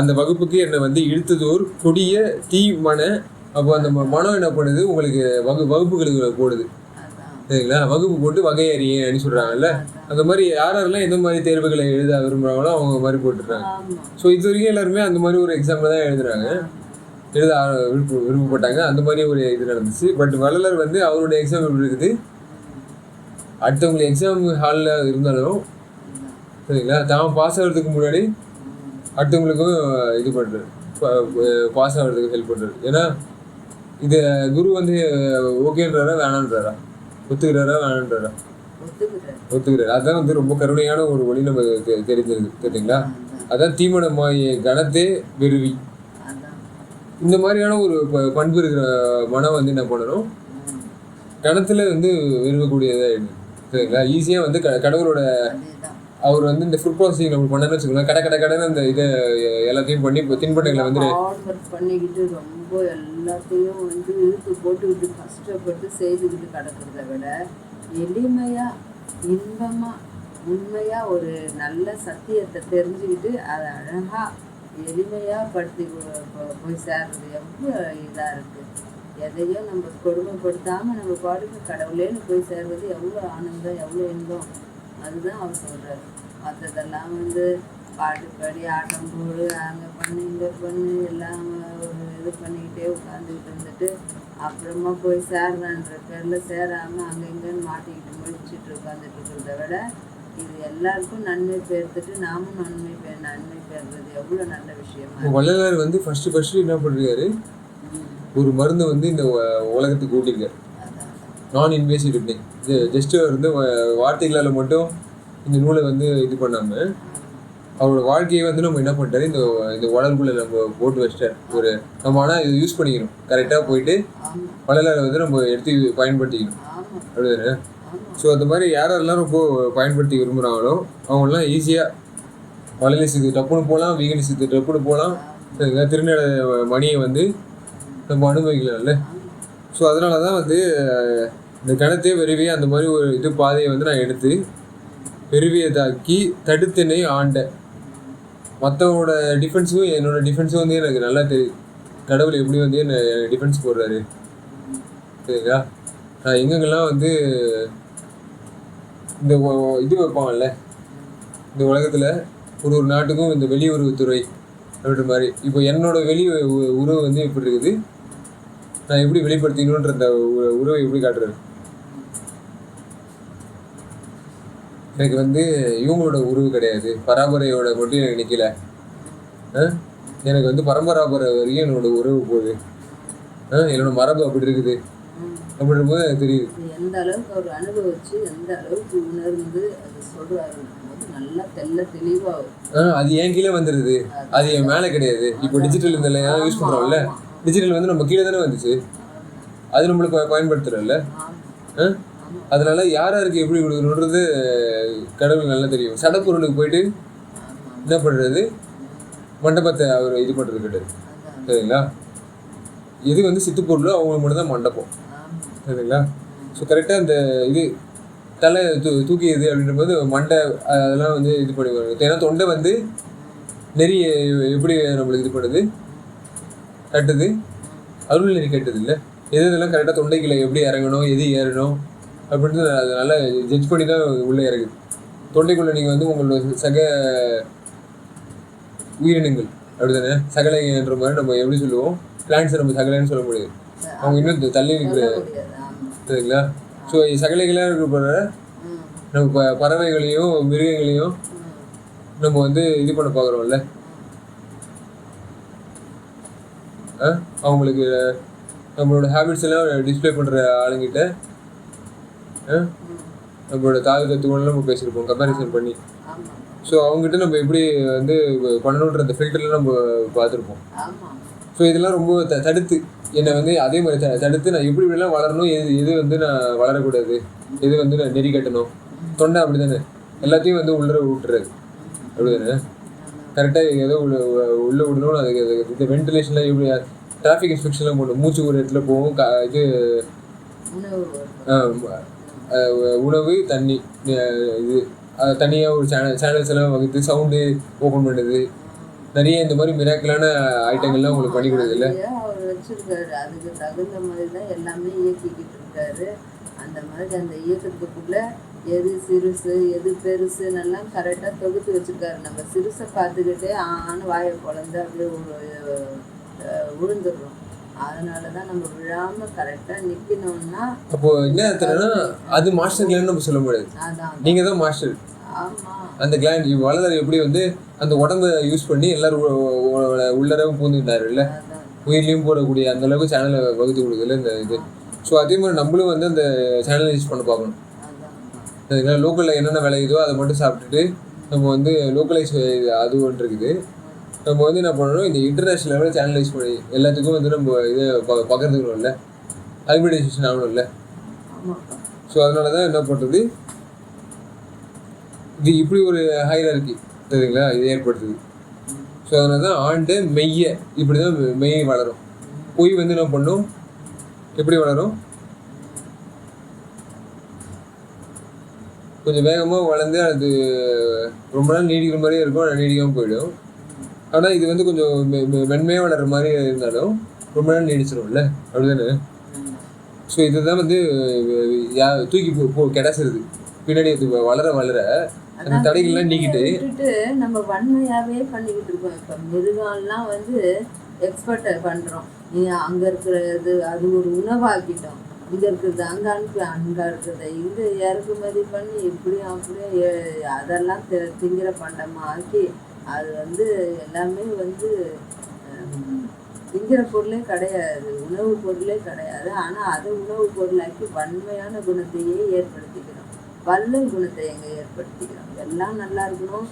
Speaker 1: அந்த வகுப்புக்கு என்ன வந்து இழுத்ததோர் கொடிய தீ மன. அப்போ அந்த மனம் என்ன பண்ணுது, உங்களுக்கு வகுப்புகளுக்கு போடுது சரிங்களா. வகுப்பு போட்டு வகையறியன்னு சொல்றாங்கல்ல, அந்த மாதிரி யாரெல்லாம் எந்த மாதிரி தேர்வுகளை எழுத விரும்புறாங்களோ அவங்க மாதிரி போட்டுருக்காங்க. ஸோ இது வரைக்கும் எல்லாருமே அந்த மாதிரி ஒரு எக்ஸாம்பிள் தான் எழுதுறாங்க, எழுத விருப்பப்பட்டாங்க. அந்த மாதிரி ஒரு இது நடந்துச்சு. பட் வள்ளலர் வந்து அவருடைய எக்ஸாம் எப்படி இருக்குது, அடுத்தவங்களுக்கு எக்ஸாம் ஹாலில் இருந்தாலும் சரிங்களா, தான் பாஸ் ஆகிறதுக்கு முன்னாடி அடுத்தவங்களுக்கும் இது பண்ணுறாரு, பாஸ் ஆகிறதுக்கு ஹெல்ப் பண்ணுறாரு. ஏன்னா இது குரு வந்து ஓகேன்றாரா வேணான்றாரா, ஒத்துக்கிறாரா வேணான்றாரா, ஒத்துக்கிறாரு. அதுதான் வந்து ரொம்ப கருணையான ஒரு வழி நம்ம தெரிஞ்சிருக்கு சரிங்களா. அதான் தீமனமாய கணத்தே வெறுவி. இந்த மாதிரியான ஒரு பண்பு இருக்கிற மனம் வந்து என்ன பண்ணணும், கணத்துல வந்து விரும்பக்கூடியதாகிடுது சரிங்களா. ஈஸியாக வந்து கடவுளோட அவர் வந்து இந்த ஃபுட் ப்ராசஸிங் நம்ம பண்ணணும்னு வச்சுக்கோங்களேன், கடை கடைன்னு அந்த இதை எல்லாத்தையும் பண்ணி தின்பண்டங்களை வந்து
Speaker 2: பண்ணிக்கிட்டு ரொம்ப ரொம்ப எல்லாத்தையும் வந்து இழுத்து போட்டுக்கிட்டு கஷ்டப்பட்டு செய்துக்கிட்டு கிடக்கிறத விட எளிமையாக இன்பமாக உண்மையாக ஒரு நல்ல சத்தியத்தை தெரிஞ்சுக்கிட்டு அதை அழகாக எளிமையாக படுத்தி போய் சேர்றது எவ்வளோ இதாக இருக்குது. எதையும் நம்ம கொடுமைப்படுத்தாமல் நம்ம பாட்டுக்கு கடவுளேன்னு போய் சேர்றது எவ்வளோ ஆனந்தம், எவ்வளோ இன்பம். அதுதான் அவர் சொல்கிறார். மற்றதெல்லாம் வந்து பாட்டு பாடி ஆட்டம் போடு, அங்கே பண்ணு இங்கே பண்ணு எல்லாம் ஒரு இது பண்ணிக்கிட்டே உட்காந்துக்கிட்டு இருந்துட்டு அப்புறமா போய் சேர்றான்ற பேரில் சேராமல் அங்கே இங்கேன்னு மாட்டிக்கிட்டு முடிச்சுட்டு உட்காந்துட்டு இருக்கிறத விட இது எல்லாருக்கும் நன்மை பெறுத்துட்டு நாமும் நன்மை பெறுறது எவ்வளோ நல்ல விஷயமா.
Speaker 1: வள்ளலார் வந்து ஃபர்ஸ்ட் என்ன பண்ணுறாரு, ஒரு மருந்தை வந்து இந்த உலகத்துக்கு கூட்டிருக்காரு. நான் இன்வேசிவ் டெக்னிக். ஜஸ்ட் வந்து வார்த்தைகளால் மட்டும் இந்த நூலை வந்து இது பண்ணாமல் அவரோட வாழ்க்கையை வந்து நம்ம என்ன பண்ணிட்டாரு, இந்த உடலுக்குள்ளே நம்ம போட்டு வச்சிட்டார். ஒரு நம்ம ஆனால் இதை யூஸ் பண்ணிக்கணும், கரெக்டாக போயிட்டு வள்ளலாரை வந்து நம்ம எடுத்து பயன்படுத்திக்கணும். அப்படிதானே? ஸோ அந்த மாதிரி யாரெல்லாம் ரொம்ப பயன்படுத்தி விரும்புகிறாங்களோ அவங்களாம் ஈஸியாக வள்ளலிசத்துக்கு டப்புன்னு போகலாம், வீகனிசத்துக்கு டப்புன்னு போகலாம். திருநெட மணியை வந்து நம்ம அனுபவிக்கலாம்ல. ஸோ அதனால தான் வந்து இந்த கணத்தே வெறுவியை அந்த மாதிரி ஒரு இது பாதையை வந்து நான் எடுத்து வெறுவியை தாக்கி தடுத்தனை ஆண்டேன். மற்றவங்களோட டிஃபென்ஸும் என்னோடய டிஃபென்ஸும் வந்து எனக்கு நல்லா தெரியும். கடவுள் எப்படி வந்து என்ன டிஃபென்ஸ் போடுறாரு சரிங்களா. நான் எங்கெங்கெல்லாம் வந்து இந்த இது வைப்பாங்கல்ல, இந்த உலகத்தில் ஒரு நாட்டுக்கும் இந்த வெளியுறவுத்துறை அப்படின்ற மாதிரி. இப்போ என்னோட உறவு வந்து எப்படி இருக்குது, நான் எப்படி வெளிப்படுத்திக்கணுன்ற அந்த உறவை எப்படி காட்டுறது. எனக்கு வந்து இவங்களோட உறவு கிடையாது, பராபரையோட மட்டும் எனக்கு நிற்கல. எனக்கு வந்து பரம்பராபரை வரைக்கும் என்னோட உறவு போகுது, என்னோட மரபு அப்படி இருக்குது அப்படின்ற போது எனக்கு தெரியுது.
Speaker 2: எந்த அளவுக்கு அவர் அனுபவிச்சு எந்த அளவுக்கு உணர்ந்து அது சொல்றாரு நல்லா தெளிவாக
Speaker 1: அது என் கீழே வந்துடுது, அது என் மேலே கிடையாது. இப்போ டிஜிட்டல் இந்த யூஸ் பண்ணுறோம்ல, டிஜிட்டல் வந்து நம்ம கீழே தானே வந்துச்சு, அது நம்மளுக்கு பயன்படுத்துகிறோம்ல. அதனால யாருக்கு எப்படி கொடுக்கணுன்றது கடவுளுக்கு நல்லா தெரியும். சடப்பொருளுக்கு போயிட்டு என்ன பண்ணுறது, மண்டபத்தை அவர் இது பண்ணுறது கிடையாது சரிங்களா. எது வந்து சித்துப்பொருளோ அவங்களுக்கு மட்டும் தான் மண்டபம் சரிங்களா. ஸோ கரெக்டாக அந்த இது தலை தூக்கியது அப்படின்ற போது மண்டை அதெல்லாம் வந்து இது பண்ணி வருது. ஏன்னா தொண்டை வந்து நெறி எப்படி நம்மளுக்கு இது பண்ணுது, கட்டுது, அருள் நெறி கட்டுது இல்லை. இதெல்லாம் கரெக்டாக தொண்டைக்குள்ள எப்படி இறங்கணும், எது ஏறணும் அப்படின்றது அது நல்லா ஜட்ஜ் பண்ணி தான் உள்ளே இறங்குது. தொண்டைக்குள்ளே நீங்கள் வந்து உங்களோட சக உயிரினங்கள் அப்படி தானே, சகலைன்ற மாதிரி நம்ம எப்படி சொல்லுவோம், பிளான்ஸை நம்ம சகலைன்னு சொல்ல முடியாது, அவங்க இன்னும் தள்ளி இருக்கிற சரிங்களா. ஸோ சகலைகளாக இருக்கிற நம்ம பறவைகளையும் மிருகங்களையும் நம்ம வந்து இது பண்ண பார்க்குறோம்ல. அவங்களுக்கு நம்மளோட ஹேபிட்ஸ் எல்லாம் டிஸ்பிளே பண்ணுற ஆளுங்கிட்ட நம்மளோட தாய் தத்துவம்லாம் நம்ம பேசியிருப்போம் கம்பேரிசன் பண்ணி. ஸோ அவங்ககிட்ட நம்ம எப்படி வந்து பண்ணணுன்ற அந்த ஃபில்டர்லாம் நம்ம பார்த்துருப்போம். ஸோ இதெல்லாம் ரொம்ப தடுத்து என்னை வந்து அதே மாதிரி தடுத்து நான் எப்படி இப்படிலாம் வளரணும், எது வந்து நான் வளரக்கூடாது, எது வந்து நான் நெறி கட்டணும். தொண்டை அப்படி தானே எல்லாத்தையும் வந்து உள்ளே விட்டுறாரு அப்படி தானே. கரெக்டாக ஏதோ உள்ளே விடணும். அதுக்கு இந்த வென்டிலேஷன்லாம் எப்படி டிராஃபிக் இன்ஸ்பெக்ஷன்லாம் போடணும், மூச்சு ஒரு இடத்துல போகும், இது உணவு தண்ணி இது தனியாக ஒரு சேனல்ஸ் எல்லாம் வகுத்து சவுண்டு ஓப்பன் பண்ணுது, நிறைய இந்த மாதிரி மிராக்கலான ஐட்டங்கள்லாம் உங்களுக்கு பண்ணி கொடுக்குது இல்லை.
Speaker 2: அவர் வச்சிருக்காரு, அதுக்கு தகுந்த மாதிரி தான் எல்லாமே இயக்கிக்கிட்டு இருக்காரு. அந்த மாதிரி அந்த இயக்கத்துக்குள்ள எது சிறுசு எது பெருசுன்னெல்லாம் கரெக்டாக தொகுத்து வச்சுருக்காரு. நம்ம சிறுசை பார்த்துக்கிட்டே வாயை குழந்தை அப்படியே விழுந்துடுறோம். அதனால தான் நம்ம விழாமல் கரெக்டாக நிற்கணும்னா.
Speaker 1: அப்போ என்ன அர்த்தம்னா அது மாஸ்டர் கிளாண்ட் நம்ம சொல்ல முடியாது, நீங்கள் தான் மாஸ்டர். அந்த கிளாண்ட் வளர்ந்து எப்படி வந்து அந்த உடம்பை யூஸ் பண்ணி எல்லாரும் உள்ளரவும் பூந்துக்கிட்டாரு இல்லை, உயிர்லையும் போடக்கூடிய அந்த அளவுக்கு சேனலை வகுத்து கொடுக்குதுல இந்த இது. ஸோ அதே மாதிரி நம்மளும் வந்து அந்த சேனலை யூஸ் பண்ண பார்க்கணும். அதுக்காக லோக்கலில் என்னென்ன விளையுதோ அதை மட்டும் சாப்பிட்டுட்டு நம்ம வந்து லோக்கலைஸ் அது ஒன்று இருக்குது. நம்ம வந்து என்ன பண்ணணும், இந்த இன்டர்நேஷ்னல் லெவலில் சேனலைஸ் பண்ணி எல்லாத்துக்கும் வந்து நம்ம இதை பகிர்ந்துக்கணும்ல, ஹைபிரிடைசேஷன் ஆகணும்ல. ஸோ அதனால தான் என்ன பண்ணுறது, இது இப்படி ஒரு ஹைரார்கி சரிங்களா இது ஏற்படுத்துது. ஸோ அதனால தான் ஆண்டு மெய்யை இப்படி தான் மெய் வளரும். பொய் வந்து என்ன பண்ணும், எப்படி வளரும், கொஞ்சம் வேகமாக வளர்ந்து அது ரொம்ப நாள் நீடிக்கிற மாதிரியே இருக்கும், ஆனால் நீடிக்காமல் போயிடும். ஆனால் இது வந்து கொஞ்சம் மென்மையாக வளர்கிற மாதிரி இருந்தாலும் ரொம்ப நாள் நீடிச்சிடும்ல, அப்படிதானே? ஸோ இதுதான் வந்து தூக்கி கிடச்சிருது பின்னாடி. இது வளர வளர அந்த தடைகள்லாம் நீக்கிட்டு
Speaker 2: நம்ம வன்மையாவே பண்ணிக்கிட்டு இருக்கோம். இப்போ மிருகம்லாம் வந்து எக்ஸ்பர்ட் பண்றோம். நீ அங்க இருக்கிறது அது ஒரு உணவாக்கிட்டோம், இங்க இருக்கிறது அங்க அனுப்பி அங்க இருக்கிறத இது இறக்குமதி பண்ணி இப்படியும் அப்படியே அதெல்லாம் திங்கிற பண்டமா ஆக்கி அது வந்து எல்லாமே வந்து திங்கிற பொருளே கிடையாது, உணவு பொருளே கிடையாது. ஆனால் அதை உணவு பொருளாக்கி வன்மையான குணத்தையே ஏற்படுத்திக்கிறோம், வல்லல் குணத்தை எங்கே ஏற்படுத்திக்கிறோம். எல்லாம் நல்லா இருக்கணும்,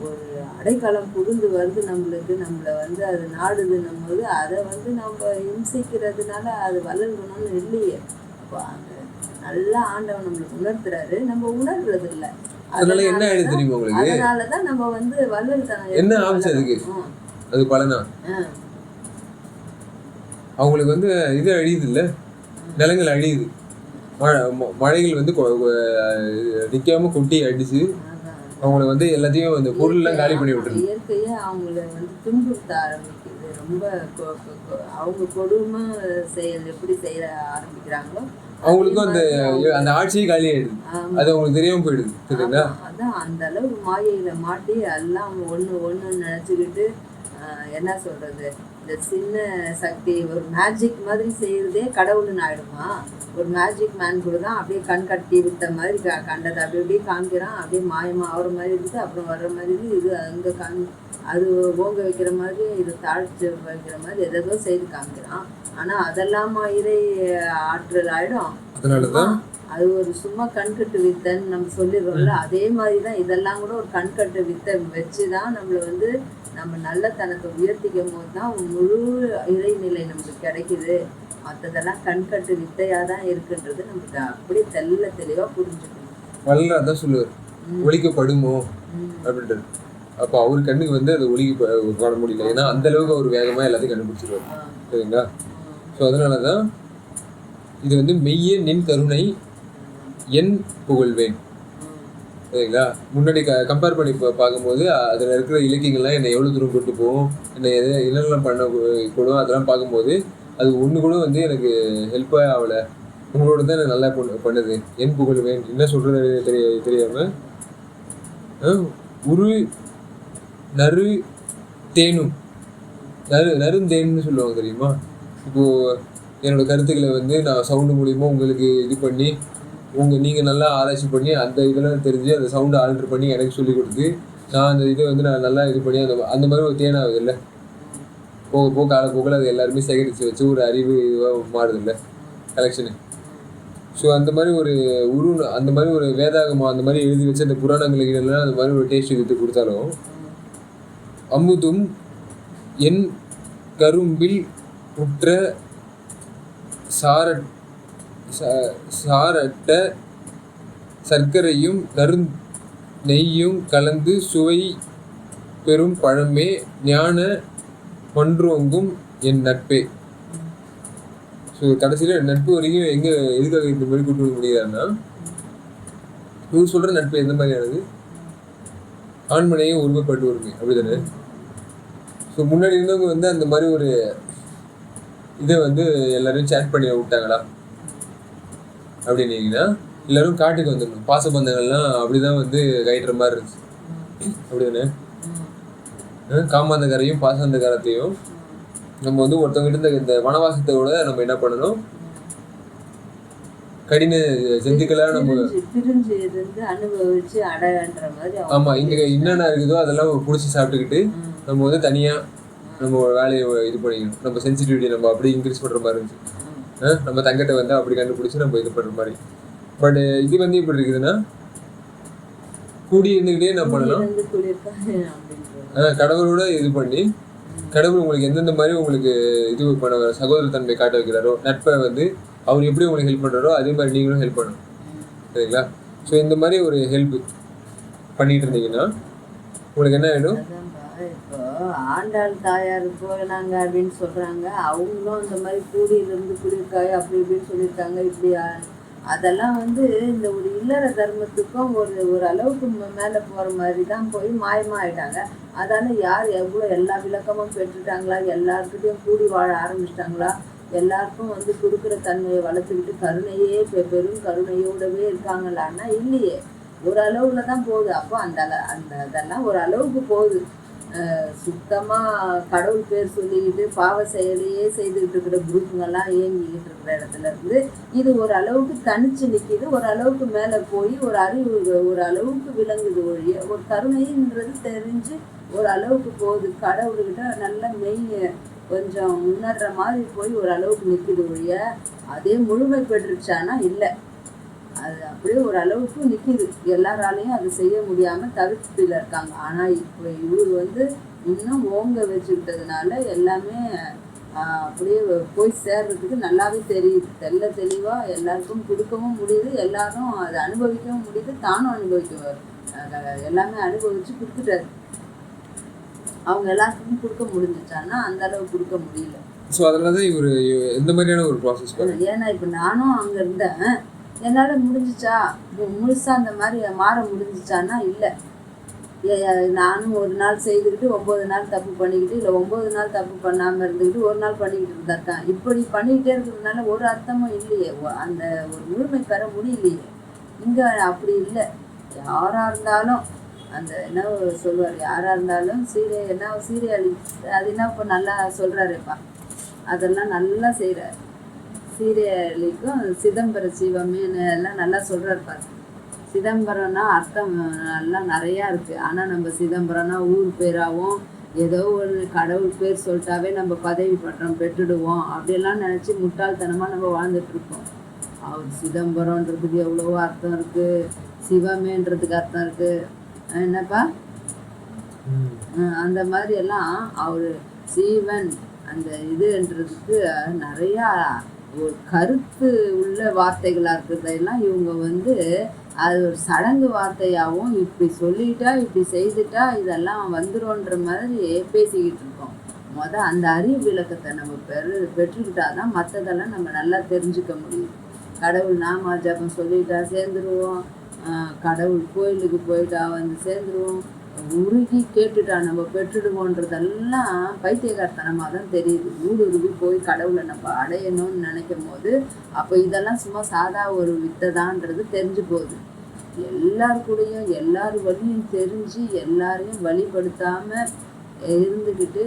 Speaker 2: ஒரு அடைக்காலம் புகுந்து வருது நம்மளுக்கு, நம்மளை வந்து அது நாடுதுன்னும் போது அதை வந்து நம்ம இம்சிக்கிறதுனால அது வல்லல் குணம்னு இல்லையே. அப்போ அந்த நல்லா ஆண்டவன் நம்மளுக்கு உணர்த்துறாரு, நம்ம உணர்றது இல்லை.
Speaker 1: அதனால என்ன ஆயிடுது தெரியுமா உங்களுக்கு?
Speaker 2: அதனாலதான் நம்ம வந்து வல்லல் தனம்
Speaker 1: என்ன ஆச்சு அதுக்கு, அது பலனா அவங்களுக்கு வந்து இது அழியுது இல்லை, நிலங்கள் அழியுது, மழைகள் வந்து நிற்காம கொட்டி அடிச்சு அவங்கள வந்து எல்லாத்தையும் அந்த பொருள்லாம் காலி பண்ணி விட்டுருது.
Speaker 2: இயற்கையே அவங்கள வந்து துன்புறுத்த ஆரம்பிக்குது. ரொம்ப அவங்க கொடுமை செயல் எப்படி செய்ய ஆரம்பிக்கிறாங்களோ
Speaker 1: அவங்களுக்கும் அந்த அந்த ஆட்சியே காலி ஆயிடுது, அது அவங்களுக்கு தெரியாம போயிடுது. சரிங்களா?
Speaker 2: அதான் அந்த அளவு மாயையில மாட்டி எல்லாம் ஒண்ணு நினைச்சுக்கிட்டு என்ன சொல்றது, இந்த சின்ன சக்தி ஒரு மேஜிக் மாதிரி செய்யறதே கடவுள்னு ஆயிடுமா? ஒரு மேஜிக் மேன் கூட தான் அப்படியே கண் கட்டி விட்ட மாதிரி கண்டதை அப்படி அப்படியே காமிக்கிறான், அப்படியே மாயமா ஆகிற மாதிரி இருக்குது, அப்புறம் வர்ற மாதிரி இருக்குது, இது அங்கே அது ஓங்க வைக்கிற மாதிரி இது தாழ்ச்சி வைக்கிற மாதிரி எதோ செய்து காமிக்கிறான். ஆனால் அதெல்லாம் இறை ஆற்றல் ஆயிடும்.
Speaker 1: அதனாலதான்
Speaker 2: அது ஒரு சும்மா கண்கட்டு வித்தைன்னு நம்ம சொல்லிடுறோம்ல, அதே மாதிரி தான் இதெல்லாம் கூட ஒரு கண்கட்டு வித்தை வச்சு தான் நம்மளை வந்து நம்ம நல்லத்தனத்தை உயர்த்திக்கும் போது தான் முழு இறைநிலை நமக்கு கிடைக்குது. மற்றதெல்லாம் கண்கட்டு வித்தையாக தான் இருக்குன்றது நமக்கு அப்படியே தெளிவாக புரிஞ்சுக்கணும்.
Speaker 1: வல்ல அதான் சொல்லுவார், ஒழிக்கப்படுமோ அப்படின்றது. அப்போ அவர் கண்ணுக்கு வந்து அது ஒழிக்க பண்ண முடியல, ஏன்னா அந்த அளவுக்கு அவர் வேகமாக எல்லாத்தையும் கண்டுபிடிச்சிருவார். சரிங்களா? ஸோ அதனால தான் இது வந்து மெய்ய நின் கருணை என் புகழ்வேன். சரிங்களா? முன்னாடி கம்பேர் பண்ணி பார்க்கும்போது அதில் இருக்கிற இலக்கியங்கள்லாம் என்னை எவ்வளோ தூரம் கொண்டு போகும், என்னை என்னெல்லாம் பண்ண கூடும், அதெல்லாம் பார்க்கும்போது அது ஒன்று கூட வந்து எனக்கு ஹெல்ப்பாக ஆகலை. உங்களோட தான் எனக்கு நல்லா பண்ணுது. என் புகழ்வேன் என்ன சொல்கிறது தெரியாமல் உரு நறு தேனும் நருந்தேன்னு சொல்லுவாங்க தெரியுமா? இப்போது என்னோட கருத்துக்களை வந்து நான் சவுண்டு மூலியமாக உங்களுக்கு இது பண்ணி நீங்கள் நல்லா ஆராய்ச்சி பண்ணி அந்த இதெல்லாம் தெரிஞ்சு அந்த சவுண்டை ஆல்ட்ரு பண்ணி எனக்கு சொல்லி கொடுத்து நான் அந்த இதை வந்து நான் நல்லா இது பண்ணி அந்த மாதிரி ஒரு தேனாகுது இல்லை, போக காலப்போக்கில் அது எல்லாருமே சேகரித்து வச்சு ஒரு அறிவு இதுவாக மாறுது இல்லை, கலெக்ஷனு. ஸோ அந்த மாதிரி ஒரு அந்த மாதிரி ஒரு வேதாகமம் அந்த மாதிரி எழுதி வச்சு அந்த புராணங்களுக்கு எல்லாம் அந்த மாதிரி ஒரு டேஸ்ட் எடுத்து கொடுத்தாலும் அமுதும் என் கரும்பில் உற்ற சாரட்ட சர்க்கரையும் நெய்யும் கலந்து சுவை பெரும் பழமே ஞான மன்றோங்கும் என் நட்பே. ஸோ கடைசியில் நட்பு வரைக்கும் எங்கே எதுக்காக இந்த மாதிரி கூட்டு வர முடியாதுன்னா, இவர் சொல்கிற நட்பு எந்த மாதிரியானது, ஆண்மனையும் உருவப்பட்டு வருமே, அப்படிதானே? ஸோ முன்னாடி இருந்தவங்க வந்து அந்த மாதிரி ஒரு இதை வந்து எல்லாரும் சேட் பண்ணி விட்டாங்களா அப்படின்னீங்கன்னா, எல்லாரும் காட்டுக்கு வந்துடணும். பாசபந்தங்கள்லாம் அப்படிதான் வந்து கைட்டுற மாதிரி இருந்துச்சு, அப்படிதானே? காமாந்தகாரையும் பாசாந்தகாரத்தையும் நம்ம வந்து ஒருத்தவங்கிட்ட இந்த வனவாசத்தோட நம்ம என்ன பண்ணணும், கடின ஜந்துக்களா நம்ம
Speaker 2: அனுபவிச்சு அடன்ற மாதிரி.
Speaker 1: ஆமா, இங்க என்னென்ன இருக்குதோ அதெல்லாம் பிடிச்சி சாப்பிட்டுக்கிட்டு நம்ம வந்து தனியா நம்ம வேலையை இது பண்ணிக்கணும். நம்ம சென்சிட்டிவிட்டி நம்ம அப்படி இன்க்ரீஸ் பண்ற மாதிரி இருந்துச்சு. நம்ம தங்கத்தை வந்து அப்படி கண்டுபிடிச்சி நம்ம இது பண்ற மாதிரி. பட் இது வந்து எப்படி இருக்குதுன்னா, கூடி இருந்துக்கிட்டே என்ன பண்ணலாம், கடவுளோட இது பண்ணி கடவுள் உங்களுக்கு எந்தெந்த மாதிரி உங்களுக்கு இது பண்ண சகோதரத்தன்மை காட்ட வைக்கிறாரோ, நட்பை வந்து அவர் எப்படி உங்களுக்கு ஹெல்ப் பண்ணுறாரோ அதே மாதிரி நீங்களும் ஹெல்ப் பண்ணணும். சரிங்களா? ஸோ இந்த மாதிரி ஒரு ஹெல்ப் பண்ணிட்டு இருந்தீங்கன்னா உங்களுக்கு என்ன வேணும்?
Speaker 2: அதான்ப்பா, இப்போ ஆண்டாள் தாயார் போனாங்க அப்படின்னு சொல்றாங்க. அவங்களும் இந்த மாதிரி கூடியிலிருந்து குளிர்காய் அப்படி இப்படின்னு சொல்லியிருக்காங்க. இப்படி அதெல்லாம் வந்து இந்த ஒரு இல்லற தர்மத்துக்கும் ஒரு ஒரு அளவுக்கு மேலே போகிற மாதிரி தான் போய் மாயமாக ஆயிட்டாங்க. அதால யார் எவ்வளோ எல்லா விளக்கமும் பெற்றுட்டாங்களா, எல்லாருக்கிட்டையும் கூடி வாழ ஆரம்பிச்சிட்டாங்களா, எல்லாருக்கும் வந்து கொடுக்குற தன்மையை வளர்த்துக்கிட்டு கருணையே பெரும் கருணையோடவே இருக்காங்களான்னா இல்லையே. ஒரு அளவுல தான் போகுது. அப்போ அந்த அதெல்லாம் ஒரு அளவுக்கு போகுது. சுத்தமாக கடவுள் பேர் சொல்லிக்கிட்டு பாவ செயலையே செய்துக்கிட்டு இருக்கிற குரூப்புங்கெல்லாம் இயங்கிக்கிட்டு இருக்கிற இடத்துல இருந்து இது ஒரு அளவுக்கு தனிச்சு நிற்கிது. ஒரு அளவுக்கு மேலே போய் ஒரு அறிவு ஒரு அளவுக்கு விளங்குது ஒழிய ஒரு கருணைன்றது தெரிஞ்சு ஒரு அளவுக்கு போகுது. கடவுள்கிட்ட நல்ல மெய் கொஞ்சம் முன்னேற மாதிரி போய் ஒரு அளவுக்கு நிற்கிது ஒழிய அதே முழுமை பெற்றுச்சானா இல்லை. அது அப்படியே ஒரு அளவுக்கு நிற்கிது. எல்லாராலையும் அது செய்ய முடியாமல் தவிர்த்துல இருக்காங்க. ஆனால் இப்போ இவர் வந்து இன்னும் ஓங்க வச்சுக்கிட்டதுனால எல்லாமே அப்படியே போய் சேர்றதுக்கு நல்லாவே தெரியுது. தெளிவாக எல்லாருக்கும் கொடுக்கவும் முடியுது, எல்லாரும் அதை அனுபவிக்கவும் முடியுது, தானும் எல்லாமே அனுபவிச்சு கொடுத்துட்டாரு. அவங்க எல்லாருக்கும் கொடுக்க முடிஞ்சிச்சான்னா அந்த அளவுக்கு கொடுக்க முடியல.
Speaker 1: ஸோ அதனால தான் இவர் எந்த மாதிரியான ஒரு ப்ராசஸ்?
Speaker 2: ஏன்னா இப்போ நானும் அங்கே இருந்தேன், என்னால் முடிஞ்சிச்சா முழுசாக அந்த மாதிரி மாற முடிஞ்சிச்சான்னா இல்லை. நானும் ஒரு நாள் செய்துக்கிட்டு 9 நாள் தப்பு பண்ணிக்கிட்டு, இல்லை 9 நாள் தப்பு பண்ணாமல் இருந்துக்கிட்டு ஒரு நாள் பண்ணிக்கிட்டு இருந்தாருக்கான். இப்படி பண்ணிக்கிட்டே இருக்கிறதுனால ஒரு அர்த்தமும் இல்லையே, அந்த ஒரு முழுமை பெற முடியலையே. இங்கே அப்படி இல்லை. யாராக இருந்தாலும் அந்த என்ன சொல்லுவார், யாராக இருந்தாலும் சீரியல் அது என்ன இப்போ நல்லா சொல்கிறாருப்பா, அதெல்லாம் நல்லா செய்கிறார். சீரியலுக்கும் சிதம்பர சிவமேன்னு எல்லாம் நல்லா சொல்கிறார் பாரு. சிதம்பரம்னா அர்த்தம் எல்லாம் நிறையா இருக்குது. ஆனால் நம்ம சிதம்பரம்னா ஊர் பேராகவும் ஏதோ ஒரு கடவுள் பேர் சொல்லிட்டாவே நம்ம பதவி பட்டம் பெற்றுடுவோம் அப்படியெல்லாம் நினச்சி முட்டாள்தனமாக நம்ம வாழ்ந்துட்டுருக்கோம். அவர் சிதம்பரன்றதுக்கு எவ்வளவோ அர்த்தம் இருக்குது, சிவமேன்றதுக்கு அர்த்தம் இருக்குது. என்னப்பா அந்த மாதிரி எல்லாம் அவர் சீவன் அந்த இதுன்றதுக்கு நிறையா ஒரு கருத்து உள்ள வார்த்தைகளாக இருக்கிறதெல்லாம் இவங்க வந்து அது ஒரு சடங்கு வார்த்தையாகவும் இப்படி சொல்லிட்டா இப்படி செய்துட்டா இதெல்லாம் வந்துடும்ன்ற மாதிரி பேசிக்கிட்டு இருக்கோம். அந்த அறிவு விளக்கத்தை நம்ம பெற்றுக்கிட்டா தான் மற்றதெல்லாம் நம்ம நல்லா தெரிஞ்சுக்க முடியும். கடவுள் நாம ஜபம் சொல்லிட்டா சேர்ந்துருவோம், கடவுள் கோயிலுக்கு போயிட்டா வந்து சேர்ந்துருவோம், உருகி கேட்டுட்டா நம்ம பெற்றுடுவோன்றதெல்லாம் பைத்தியகாரத்தனமாக தான் தெரியுது. ஊடுருவி போய் கடவுளை நம்ம அடையணும்னு நினைக்கும் போது அப்போ இதெல்லாம் சும்மா சாதா ஒரு வித்தைதான்றது தெரிஞ்சு போகுது. எல்லாருக்கூடையும் எல்லார் வழியும் தெரிஞ்சு எல்லாரையும் வழிபடுத்தாமல் இருந்துக்கிட்டு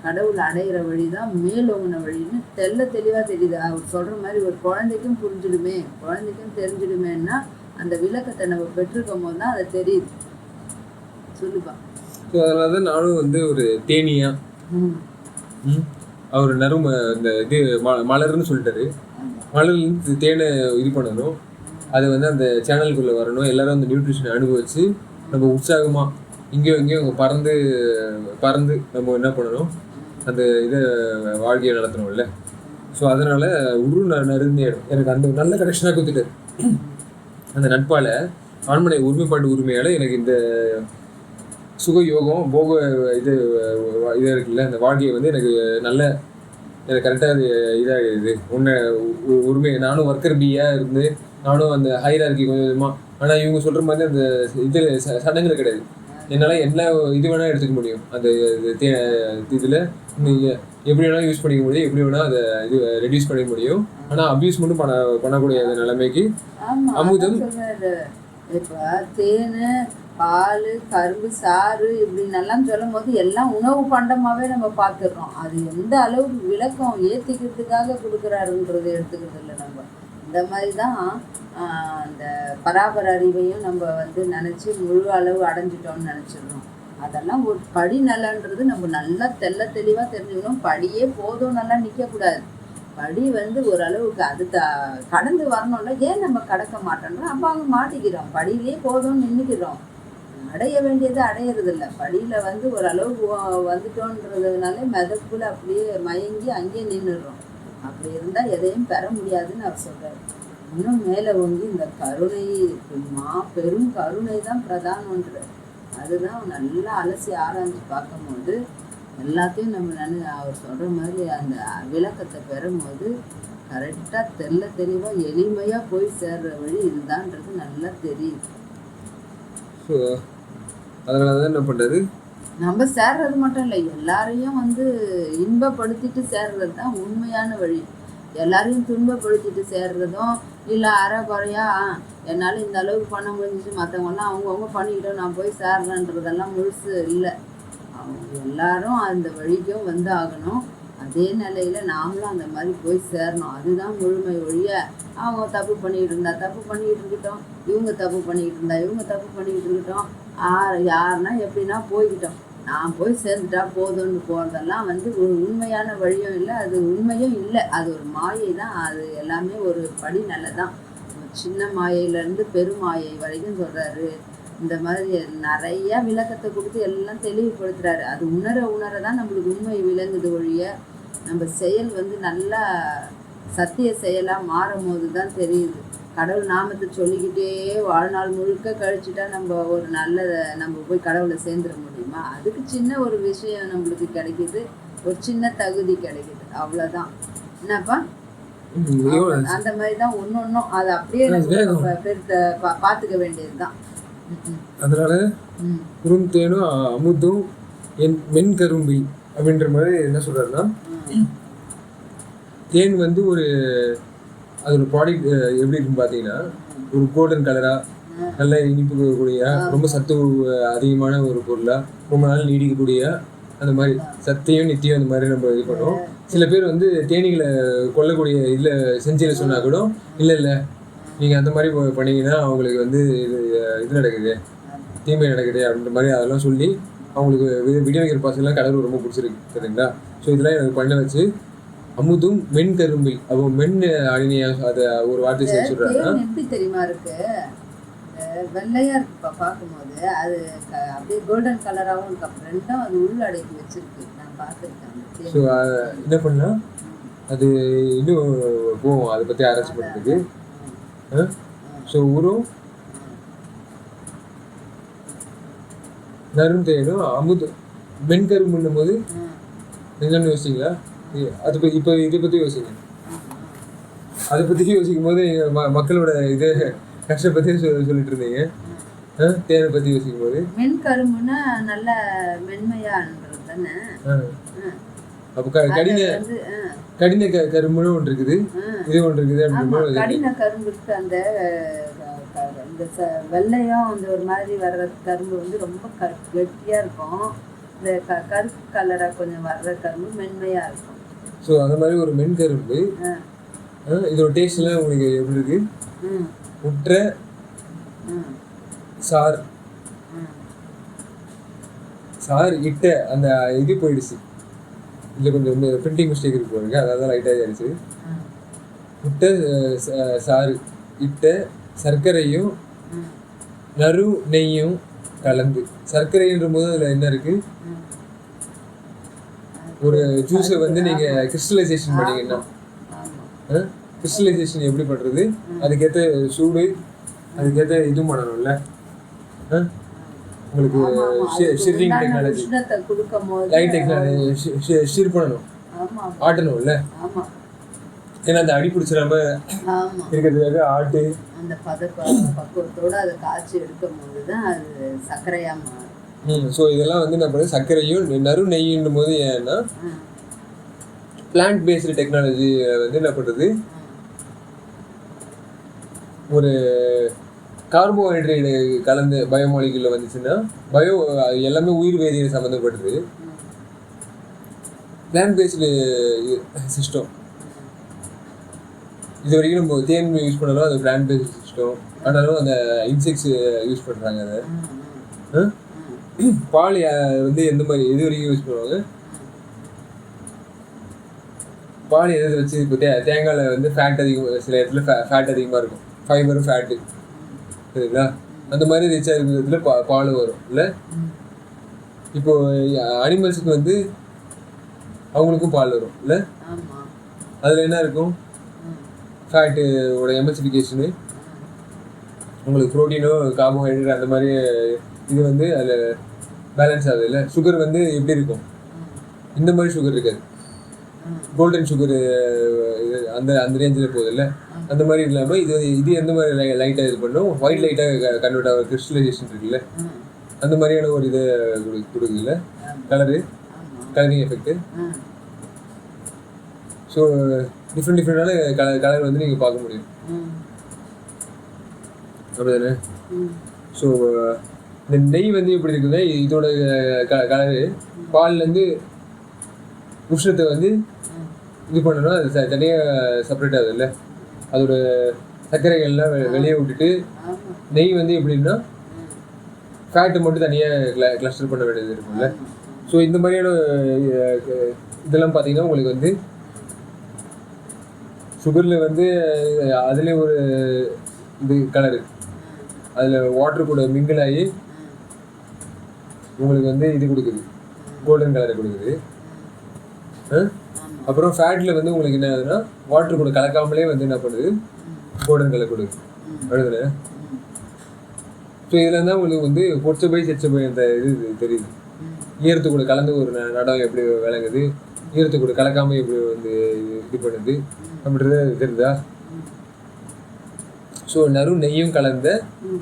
Speaker 2: கடவுள் அடையிற வழி தான் மேலோங்கின வழின்னு தெளிவாக தெரியுது. அவர் சொல்கிற மாதிரி ஒரு குழந்தைக்கும் புரிஞ்சிடுமே, குழந்தைக்கும் தெரிஞ்சிடுமேன்னா அந்த விளக்கத்தை நம்ம பெற்றிருக்கும் போது தான் அதை தெரியுது. சொல்லுப்பா.
Speaker 1: ஸோ அதனால தான் நானும் வந்து ஒரு தேனியா அவர் நறும இந்த இது மலர்னு சொல்லிட்டாரு. மலர்லேருந்து தேனை இது பண்ணணும், அது வந்து அந்த சேனலுக்குள்ளே வரணும், எல்லோரும் அந்த நியூட்ரிஷனை அனுபவிச்சு நம்ம உற்சாகமாக இங்கேயும் அங்கே பறந்து நம்ம என்ன பண்ணணும், அந்த இதை வாழ்க்கையை நடத்தணும்ல. ஸோ அதனால் நறுந்த இடம் எனக்கு அந்த நல்ல கனெக்ஷனாக கொடுத்துட்டாரு. அந்த நட்பால் ஆண்மனை ஒருமைப்பாட்டு உரிமையால் எனக்கு இந்த சுகயோகம் போக இது இருக்குல்ல, அந்த வாழ்க்கையை வந்து எனக்கு கரெக்டாக அது இதாகிடுது. உரிமை நானும் ஒர்க்கர் பியாக இருந்து நானும் அந்த ஹைரார்கி கொஞ்சம் கொஞ்சமாக. ஆனால் இவங்க சொல்கிற மாதிரி அந்த இது சடங்குகள் கிடையாது. என்னால் என்ன இது வேணால் எடுத்துக்க முடியும். அந்த இதில் நீங்கள் எப்படி வேணாலும் யூஸ் பண்ணிக்க முடியும், எப்படி வேணால் அதை இது ரெடியூஸ் பண்ணிக்க முடியும். ஆனால் அப்யூஸ் மட்டும் பண்ணக்கூடிய நிலைமைக்கு அமுதம்.
Speaker 2: இப்போ தேன், பால், கரும்பு சாறு இப்படின்னெல்லாம் சொல்லும் போது எல்லாம் உணவு பண்டமாகவே நம்ம பார்த்துடுறோம். அது எந்த அளவுக்கு விளக்கம் ஏற்றிக்கிறதுக்காக கொடுக்குறாருன்றதை எடுத்துக்கிறது இல்லை நம்ம. இந்த மாதிரி தான் அந்த பராபர அறிவையும் நம்ம வந்து நினச்சி முழு அளவு அடைஞ்சிட்டோம்னு நினச்சிடுறோம். அதெல்லாம் ஒரு படி நலன்றது நம்ம நல்லா தெளிவாக தெரிஞ்சுக்கணும். படியே போதும் நல்லா நிற்கக்கூடாது. படி வந்து ஓரளவுக்கு அது கடந்து வரணும்ல. ஏன் நம்ம கடக்க மாட்டோம்னா அப்போ அவங்க மாட்டிக்கிறோம். படியிலே போதும்னு நின்றுக்கிறோம். அடைய வேண்டியது அடையிறது இல்லை. படியில் வந்து ஓரளவுக்கு வந்துட்டோன்றதுனால மெதப்புல அப்படியே மயங்கி அங்கேயே நின்றுடுறோம். அப்படி இருந்தால் எதையும் பெற முடியாதுன்னு அவர் சொல்கிறார். இன்னும் மேலே வந்து இந்த கருணை பெரும் கருணை தான் பிரதானன்ற. அதுதான் நல்லா அலசி ஆராய்ஞ்சு பார்க்கும்போது எல்லாத்தையும் நம்ம அவர் சொல்கிற மாதிரி அந்த விளக்கத்தை பெறும்போது கரெக்டாக தெளிவாக எளிமையாக போய் சேர்ற வழி இதுதான்றது நல்லா தெரியுது.
Speaker 1: ஸோ அதனால தான் என்ன பண்ணுறது,
Speaker 2: நம்ம சேர்றது மட்டும் இல்லை, எல்லாரையும் இன்பப்படுத்திட்டு சேர்றது தான் உண்மையான வழி. எல்லாரையும் துன்பப்படுத்திட்டு சேர்றதும் இல்லை அரைக்குறையா என்னால் இந்த அளவுக்கு பண்ண முடிஞ்சிச்சு, மற்றவங்களாம் அவங்கவுங்க பண்ணிக்கிட்டோம் நான் போய் சேர்றேன்றதெல்லாம் முழுசு இல்லை. அவங்க எல்லாரும் அந்த வழிக்கும் ஆகணும். அதே நிலையில் நாமளும் அந்த மாதிரி போய் சேரணும். அதுதான் முழுமை ஒழிய அவங்க தப்பு பண்ணிக்கிட்டு இருந்தா தப்பு பண்ணிக்கிட்டு இருக்கட்டும், இவங்க தப்பு பண்ணிக்கிட்டு இருந்தா இவங்க தப்பு பண்ணிக்கிட்டு இருக்கட்டும், யாருன்னா எப்படின்னா போய்கிட்டோம், நான் போய் சேர்ந்துட்டா போதும்னு போகிறதெல்லாம் ஒரு உண்மையான வழியும் இல்லை, அது உண்மையும் இல்லை, அது ஒரு மாயை தான். அது எல்லாமே ஒரு படி நல்லதான். சின்ன மாயையிலேருந்து பெருமாயை வரைக்கும் சொல்கிறாரு. இந்த மாதிரி நிறைய விளக்கத்தை கொடுத்து எல்லாம் தெளிவுபடுத்துகிறாரு. அது உணர தான் நம்மளுக்கு உண்மை விளங்குது ஒழிய நம்ம செயல் நல்லா சத்திய செயலாக மாறும் போது தான் தெரியுது. கடவுள் நாமத்தை சொல்லிக்கிட்டே வாழ்நாள் முழுக்க கழிச்சுட்டா நம்ம ஒரு நம்ம போய் கடவுளை சேர்ந்துட முடியுமா? அதுக்கு சின்ன ஒரு விஷயம் நம்மளுக்கு கிடைக்கிது, ஒரு சின்ன தகுதி கிடைக்கிது, அவ்வளோதான். என்னப்பா அந்த மாதிரி தான் ஒன்னொன்னும் அது அப்படியே பார்த்துக்க வேண்டியது தான்.
Speaker 1: அதனால குறுந்தேனும் அமுதும் மென்கரும்பில் அப்படின்ற மாதிரி என்ன சொல்றாருன்னா, தேன் ஒரு அதோட ப்ராடக்ட் எப்படி இருக்குன்னு பார்த்தீங்கன்னா ஒரு கோல்டன் கலரா நல்ல இனிப்பு கூடிய ரொம்ப சத்து அதிகமான ஒரு பொருளா ரொம்ப நாள் நீடிக்கக்கூடிய அந்த மாதிரி சத்தையும் நித்தியம் அந்த மாதிரி நம்ம இது பண்ணுவோம். சில பேர் தேனீகளை கொல்லக்கூடிய இதில் செஞ்சிட சொன்னா கூட இல்லை நீங்கள் அந்த மாதிரி பண்ணீங்கன்னா அவங்களுக்கு இது நடக்குது, தீமை நடக்குது அப்படின்ற மாதிரி அதெல்லாம் சொல்லி அவங்களுக்கு வீடியோ வைக்கிற பாசெல்லாம் கடவுள் ரொம்ப பிடிச்சிருக்கு சரிங்களா. ஸோ இதெல்லாம் எனக்கு பண்ண வச்சு அமுதும் மென் கரும்பில் அப்போ மென் அணினியா அதை ஒரு வார்த்தை செய்ய சொல்றாங்கன்னா
Speaker 2: எப்படி தெரியுமா இருக்கு, வெள்ளையா இருக்குப்பா பார்க்கும்போது அது அப்படியே கோல்டன் கலராகவும் இருக்கு, ரெண்டும் அது உள்ள அடக்கி வச்சிருக்கு, நான் பார்த்துருக்கேன்.
Speaker 1: ஸோ என்ன பண்ணா அது இன்னும் போவோம் அதை பற்றி ஆராய்ச்சி பண்ணுறதுக்கு. ஸோ ஊரும் நருந்தேனும் அமுது மென்கரும்புன்னும் போது என்னன்னு யோசிச்சிங்களா? அது இப்போ இதை பற்றி யோசிங்க. அதை பற்றி யோசிக்கும் போது மக்களோட இது கஷ்ட பற்றி சொல்லிட்டு இருந்தீங்க. தேனை பற்றி யோசிக்கும் போது
Speaker 2: மென்கரும்புன்னா நல்ல மென்மையான்றது தானே.
Speaker 1: அப்போ கடின கரும்புன்னு ஒன்று இருக்குது, இது ஒன்று இருக்குது அப்படின்னு.
Speaker 2: கடின கரும்பு இருக்கு, அந்த வெள்ளையும் ஒரு மாதிரி வர்ற கரும்பு ரொம்ப கெட்டியா இருக்கும், இந்த கருப்பு கலரா கொஞ்சம் வர்ற கரும்பு மென்மையா இருக்கும்.
Speaker 1: ஸோ அந்த மாதிரி ஒரு மென் கரும்பு இதோட டேஸ்ட்லாம் உங்களுக்கு எப்படி இருக்கு? உற்ற சார் இட்ட அந்த இது போயிடுச்சு, இதில் கொஞ்சம் பிரிண்டிங் மிஸ்டேக் இருக்கு போயிருங்க, அதான் லைட்டாக ஆயிடுச்சு. முட்டை சாறு இட்ட சர்க்கரையும் நறு நெய்யும் கலந்து, சர்க்கரைன்ற போது அதில் என்ன இருக்கு, ஒரு ஜூஸை நீங்கள் கிறிஸ்டலைசேஷன் பண்ணீங்கன்னா கிறிஸ்டலைசேஷன் எப்படி பண்ணுறது, அதுக்கேற்ற சூடு அதுக்கேற்ற இதுவும் பண்ணணும்ல. உங்களுக்கு ஷிரிங் டெக்னாலஜி லைட் டெக்னாலஜி ஷிர் பண்ணணும், ஆட்டணும்ல. ஏன்னா அந்த அடி பிடிச்சிடாம இருக்கிறதுக்காக ஆட்டு
Speaker 2: அந்த பக்குவத்தோட அதை காய்ச்சி எடுக்கும் போது தான் அது சர்க்கரையா மாறும்.
Speaker 1: ஸோ இதெல்லாம் நான் பண்ண சர்க்கரையும் நறு நெய்யும் போது ஏன்னா பிளான்ட் பேஸ்டு டெக்னாலஜி என்ன பண்ணுறது, ஒரு கார்போஹைட்ரேட் கலந்து பயோமாலிகுல வந்துச்சுன்னா எல்லாமே உயிர் வேதியியல் சம்மந்தப்பட்டது. பிளான்ட் பேஸ்டு சிஸ்டம் இது வரைக்கும் நம்ம தேன் யூஸ் பண்ணாலும் அது பிளான்ட் பேஸ்டு சிஸ்டம், ஆனாலும் அந்த இன்செக்ட்ஸ் யூஸ் பண்ணுறாங்க. அதை பால் எந்த மாதிரி எது வரைக்கும் யூஸ் பண்ணுவாங்க, பால் எதை வச்சு இப்போ தேங்காயில் ஃபேட் அதிகம், சில இடத்துல ஃபேட் அதிகமாக இருக்கும், ஃபைபரும் ஃபேட்டு சரிங்களா, அந்த மாதிரி ரிச்சாக இருக்கிறதுல பால் வரும் இல்லை. இப்போ அனிமல்ஸுக்கு அவங்களுக்கும் பால் வரும் இல்லை, அதில் என்ன இருக்கும், ஃபேட்டோட எமல்சிஃபிகேஷனு உங்களுக்கு ப்ரோட்டீனோ கார்போஹைட்ரேட் அந்த மாதிரி இது வந்து அதில் பேலன்ஸ் ஆகுது இல்லை. சுகர் வந்து எப்படி இருக்கும், இந்த மாதிரி சுகர் இருக்காது. கோல்டன் சுகர் அந்த அந்த ரேஞ்சில் போகுது இல்லை. அந்த மாதிரி இல்லாமல் இது எந்த மாதிரி லைட்டாக இது பண்ணும், ஒயிட் லைட்டாக கன்வெர்ட் ஆகிற கிறிஸ்டலைசேஷன் இருக்குல்ல, அந்த மாதிரியான ஒரு இதை கொடுக்குதுல்ல, கலரிங் எஃபெக்ட். ஸோ டிஃப்ரெண்டான கலர் வந்து நீங்கள் பார்க்க முடியும், அப்படிதானே. ஸோ இந்த நெய் வந்து எப்படி இருக்குதுன்னா, இதோட கலரு பால்லேருந்து உஷ்ணத்தை வந்து இது பண்ணணும், அது தனியாக செப்பரேட் ஆகுது இல்லை. அதோட சர்க்கரைகள்லாம் வெளியே விட்டுட்டு நெய் வந்து எப்படின்னா ஃபேட்டை மட்டும் தனியாக கிளஸ்டர் பண்ண வேண்டியது இருக்கும்ல. ஸோ இந்த மாதிரியான இதெல்லாம் பார்த்தீங்கன்னா உங்களுக்கு வந்து சுகரில் வந்து அதுலேயே ஒரு இது கலரு, அதில் வாட்டர் கூட மிங்கிள் ஆகி உங்களுக்கு வந்து இது கொடுக்குது, கோல்டன் கலரை கொடுக்குது. அப்புறம் ஃபேட்டில் வந்து உங்களுக்கு என்ன ஆகுதுன்னா வாட்டர் கூட கலக்காமலே வந்து என்ன பண்ணுது, கோல்டன் கலர் கொடுக்குது, அடுத்துல. ஸோ இதில் தான் உங்களுக்கு வந்து பொச்சபை செச்சபை அந்த இது தெரியுது. ஈரத்து கூட கலந்து ஒரு நடம் எப்படி விளங்குது, ஈரத்து கூட கலக்காமல் எப்படி வந்து இது பண்ணுது அப்படின்றது தெரியுதா. ஸோ நறு நெய்யும் கலந்த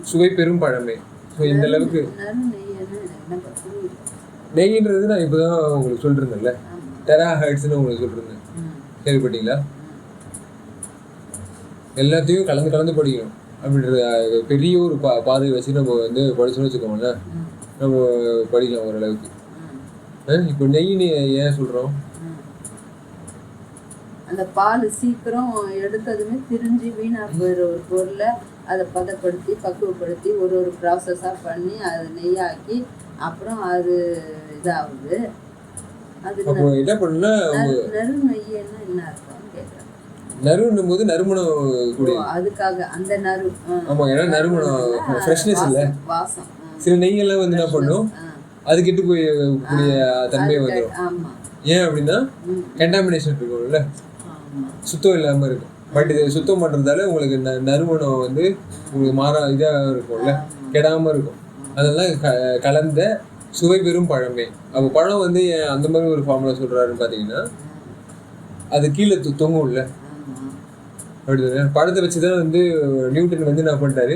Speaker 1: சுவை பெரும் பழமை. ஸோ இந்த அளவுக்கு நெய்ன்றது நான் இப்போ தான் உங்களுக்கு சொல்லிருந்தேன்ல, டெராஹைட்ஸ்னு உங்களுக்கு சொல்லிருந்தேன், கேள்விப்பட்டீங்களா? எல்லாத்தையும் கலந்து கலந்து படிக்கணும் அப்படின்றது பெரிய ஒரு பாதையை வச்சு நம்ம வந்து படிச்சோன்னு வச்சுக்கோங்கள, நம்ம படிக்கலாம் ஓரளவுக்கு. இப்போ நெய்ன்னு ஏன் சொல்கிறோம்,
Speaker 2: அந்த பால் சீக்கிரம் எடுத்ததுமே திரிஞ்சு வீணாக போயிடுற ஒரு பொருளை அதை பதப்படுத்தி பக்குவப்படுத்தி ஒரு ப்ராசஸாக பண்ணி அதை நெய்யாக்கி அப்புறம் அது இதாகுது. அது
Speaker 1: என்ன பண்ணுன்னா
Speaker 2: நறு நெய்யன்னா என்ன அர்த்தம் கேட்குறேன்.
Speaker 1: நறுன்னும் போது நறுமணம் கூட,
Speaker 2: அதுக்காக அந்த நறு.
Speaker 1: ஆமாம், ஏன்னா நறுமணம் ஃப்ரெஷ்னஸ் இல்லை,
Speaker 2: வாசம்.
Speaker 1: சில நெய்யெல்லாம் வந்து என்ன பண்ணும், அது கெட்டு போய் கூடிய தன்மை வந்துடும். ஏன் அப்படின்னா கண்டாமினேஷன் இருக்கும்ல, சுத்தம் இல்லாமல் இருக்கும். பட் இது சுத்தம் பண்ணுறதால உங்களுக்கு நறுமணம் வந்து உங்களுக்கு இதாக இருக்கும்ல, கெடாமல் இருக்கும். அதெல்லாம் கலந்த சுவை பெறும் பழமே. அப்போ பழம் வந்து அந்த மாதிரி ஒரு ஃபார்முலா சொல்கிறாருன்னு பார்த்தீங்கன்னா, அது கீழே தொங்கும்ல, அப்படி பழத்தை வச்சு தான் வந்து நியூட்டன் வந்து என்ன பண்ணிட்டாரு,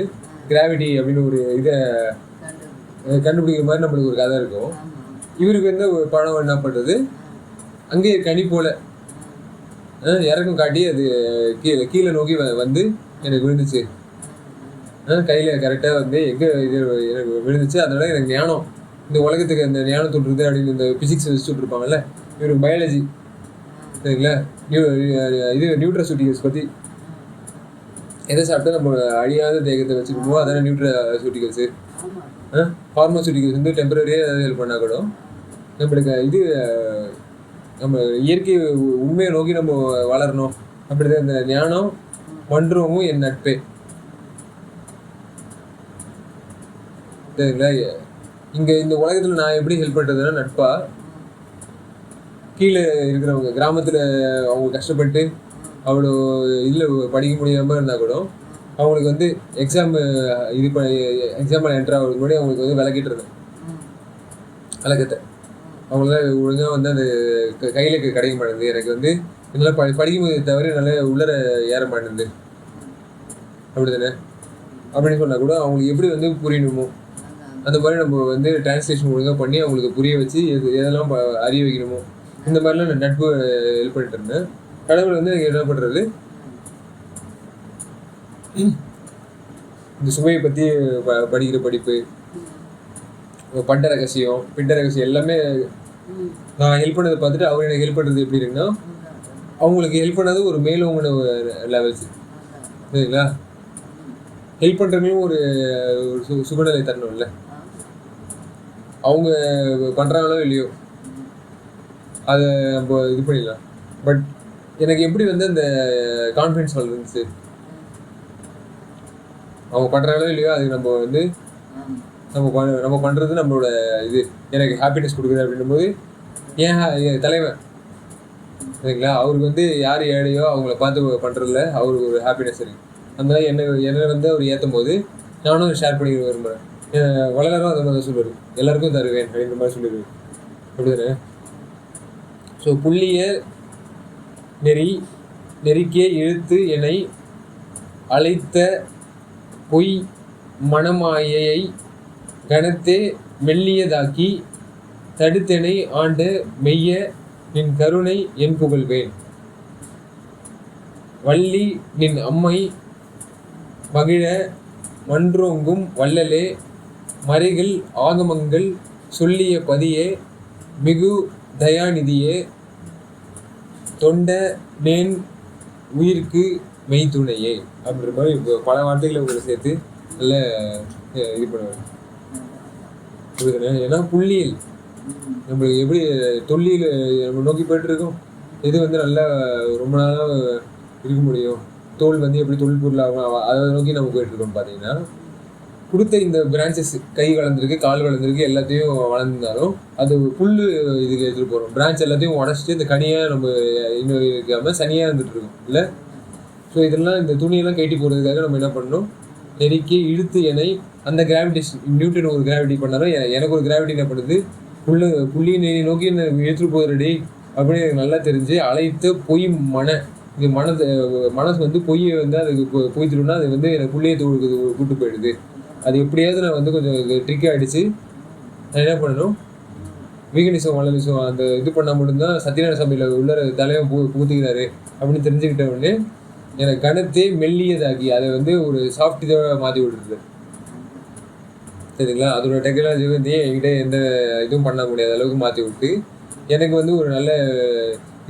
Speaker 1: கிராவிட்டி அப்படின்னு ஒரு இதை கண்டுபிடிக்கிற மாதிரி நம்மளுக்கு ஒரு கதை இருக்கும். இவருக்கு வந்து பழம் என்ன பண்ணுறது, அங்கேயே கனி போல இறக்கம் காட்டி அது கீழே நோக்கி வந்து எனக்கு விழுந்துச்சு, கையில் கரெக்டாக வந்து எங்கே இது எனக்கு விழுந்துச்சு. அதனால எனக்கு ஞானம், இந்த உலகத்துக்கு அந்த ஞானம் தொட்டுருது அப்படின்னு இந்த பிசிக்ஸ் வச்சுட்டு இருப்பாங்கல்ல, இவருக்கு பயாலஜி சரிங்களா, இது நியூட்ராசூட்டிகல்ஸ் பற்றி எதை சாப்பிட்டா நம்ம அழியாத தேகத்தை வச்சுக்கணுமோ அதான நியூட்ராசூட்டிகல்ஸு. ஃபார்மாசூட்டிகல்ஸ் வந்து டெம்பரரியாக ஏதாவது ஹெல்ப் பண்ணால் கூட நம்மளுக்கு இது நம்ம இயற்கை உண்மையை நோக்கி நம்ம வளரணும். அப்படிதான் இந்த ஞானம் மன்றமும் என் நட்பே சரிங்களா. இங்கே இந்த உலகத்தில் நான் எப்படி ஹெல்ப் பண்ணுறதுன்னா நட்பா, கீழே இருக்கிறவங்க கிராமத்தில் அவங்க கஷ்டப்பட்டு அவ்வளோ இதில் படிக்க முடியாமல் இருந்தால் கூட அவங்களுக்கு வந்து எக்ஸாம் எக்ஸாமில் என்ட்ரு ஆகிறதுக்கு முன்னாடி அவங்களுக்கு வந்து விளக்கிட்டுருது விளக்கத்தை. அவங்களால ஒழுங்காக வந்து அந்த கையில் கிடைக்க மாட்டேங்குது, எனக்கு வந்து என்னால் படிக்கும்போது தவிர என்னால் உள்ளர ஏற மாட்டேங்குது அப்படி தானே அப்படின்னு சொன்னால் கூட அவங்களுக்கு எப்படி வந்து புரியணுமோ அந்த மாதிரி நம்ம வந்து டிரான்ஸ்லேஷன் ஒழுங்காக பண்ணி அவங்களுக்கு புரிய வச்சு எதெல்லாம் அறிய வைக்கணுமோ இந்த மாதிரிலாம் நான் நட்பு ஹெல்ப் பண்ணிட்டு இருந்தேன். கடவுள் வந்து எனக்கு என்ன பண்ணுறது, இந்த சுவையை பற்றி படிக்கிற படிப்பு, பண்ட ரகசியம் பிண்ட ரகசியம் எல்லாமே நான் ஹெல்ப் பண்ணதை பார்த்துட்டு அவர் எனக்கு ஹெல்ப் பண்ணுறது எப்படி இருக்குன்னா, அவங்களுக்கு ஹெல்ப் பண்ணது ஒரு மேலோங்கின லெவல்ஸ் சரிங்களா. ஹெல்ப் பண்ணுறவங்களும் ஒரு சுகநிலை தரணும்ல, அவங்க பண்ணுறாங்களோ இல்லையோ அதை நம்ம இது பண்ணிடலாம். பட் எனக்கு எப்படி வந்து அந்த கான்ஃபிடன்ஸ் வளர்ந்துச்சு, அவங்க பண்ணுறாங்களோ இல்லையோ அது நம்ம வந்து நம்ம பண்ணுறது நம்மளோட இது எனக்கு ஹாப்பினஸ் கொடுக்குது அப்படின்னும் போது என் தலைவன் சரிங்களா, அவருக்கு வந்து யார் ஏழையோ அவங்கள பார்த்து பண்ணுறதுல அவருக்கு ஒரு ஹாப்பினஸ் இருக்குது. அந்த மாதிரி என்னை வந்து அவர் ஏற்றும் போது நானும் ஷேர் பண்ணிக்க விரும்புகிறேன். வள்ளலாரும் அந்த மாதிரி தான் சொல்லுவார், எல்லாருக்கும் தருவேன் அப்படின்ற மாதிரி சொல்லிடுவேன். அப்படிதானே? ஸோ புள்ளிய நெருக்கிய இழுத்து என்னை அழைத்த பொய் மனமாயையை கனத்தே மெல்லியதாக்கி தடுத்தெனை ஆண்ட மெய்ய நின் கருணை என் புகழ்வேன். வள்ளி நின் அம்மை மகிழ மன்றோங்கும் வள்ளலே மறைகள் ஆகமங்கள் சொல்லிய பதியே மிகு தயாநிதியே தொண்ட நேன் உயிர்க்கு மெய்த்துணையே அப்படின்ற மாதிரி இப்போ பல வார்த்தைகளை உங்களுக்கு சேர்த்து நல்ல இது பண்ணுவார். புரியுதுண்ணே? ஏன்னா புள்ளியல் நம்மளுக்கு எப்படி தொல்லியில் நம்ம நோக்கி போயிட்டு இருக்கோம், இது வந்து நல்லா ரொம்ப நாளாக இருக்க முடியும், தோல் வந்து எப்படி தொழில்பொருளாகும் அதை நோக்கி நம்ம போயிட்டு இருக்கோம். பார்த்தீங்கன்னா கொடுத்த இந்த பிரான்ச்சஸ் கை வளர்ந்துருக்கு, கால் வளர்ந்துருக்கு, எல்லாத்தையும் வளர்ந்தாலும் அது புல் இதுக்கு எடுத்துகிட்டு போகிறோம். பிரான்ச் எல்லாத்தையும் உடச்சிட்டு இந்த கனியாக நம்ம இன்னும் இருக்காமல் சனியாக இருந்துட்டு இருக்கோம் இல்லை? ஸோ இதெல்லாம் இந்த துணியெல்லாம் கட்டி போகிறதுக்காக நம்ம என்ன பண்ணணும், நெருக்கி இழுத்து என்னை அந்த கிராவிடேஷன் நியூட்டன் ஒரு கிராவிட்டி பண்ணாலும் எனக்கு ஒரு கிராவிட்டி என்ன பண்ணுது, புள்ளி நோக்கி இழுத்துட்டு போகிறடி அப்படின்னு எனக்கு நல்லா தெரிஞ்சு அழைத்த பொய் இது மனசு வந்து பொய்யை வந்து அதுக்கு பொய்த்துட்டோம்னா அது வந்து எனக்கு புள்ளியை கூட்டு போயிடுது. அது எப்படியாவது நான் வந்து கொஞ்சம் ட்ரிக்காக அடித்து நான் என்ன பண்ணணும், வீகனிசம் வளனிசம் அந்த இது பண்ணால் மட்டும்தான் சத்யநாராயண சபையில் உள்ள தலைவன் பூத்துக்கிறாரு அப்படின்னு தெரிஞ்சுக்கிட்ட உடனே எனக்கு கணத்தே மெல்லியதாக்கி அதை வந்து ஒரு சாஃப்ட் இதாக மாற்றி விட்டுருது. சரிங்களா? அதோட டெக்னாலஜி வந்து என்கிட்ட எந்த இதுவும் பண்ண முடியாத அளவுக்கு மாற்றி விட்டு எனக்கு வந்து ஒரு நல்ல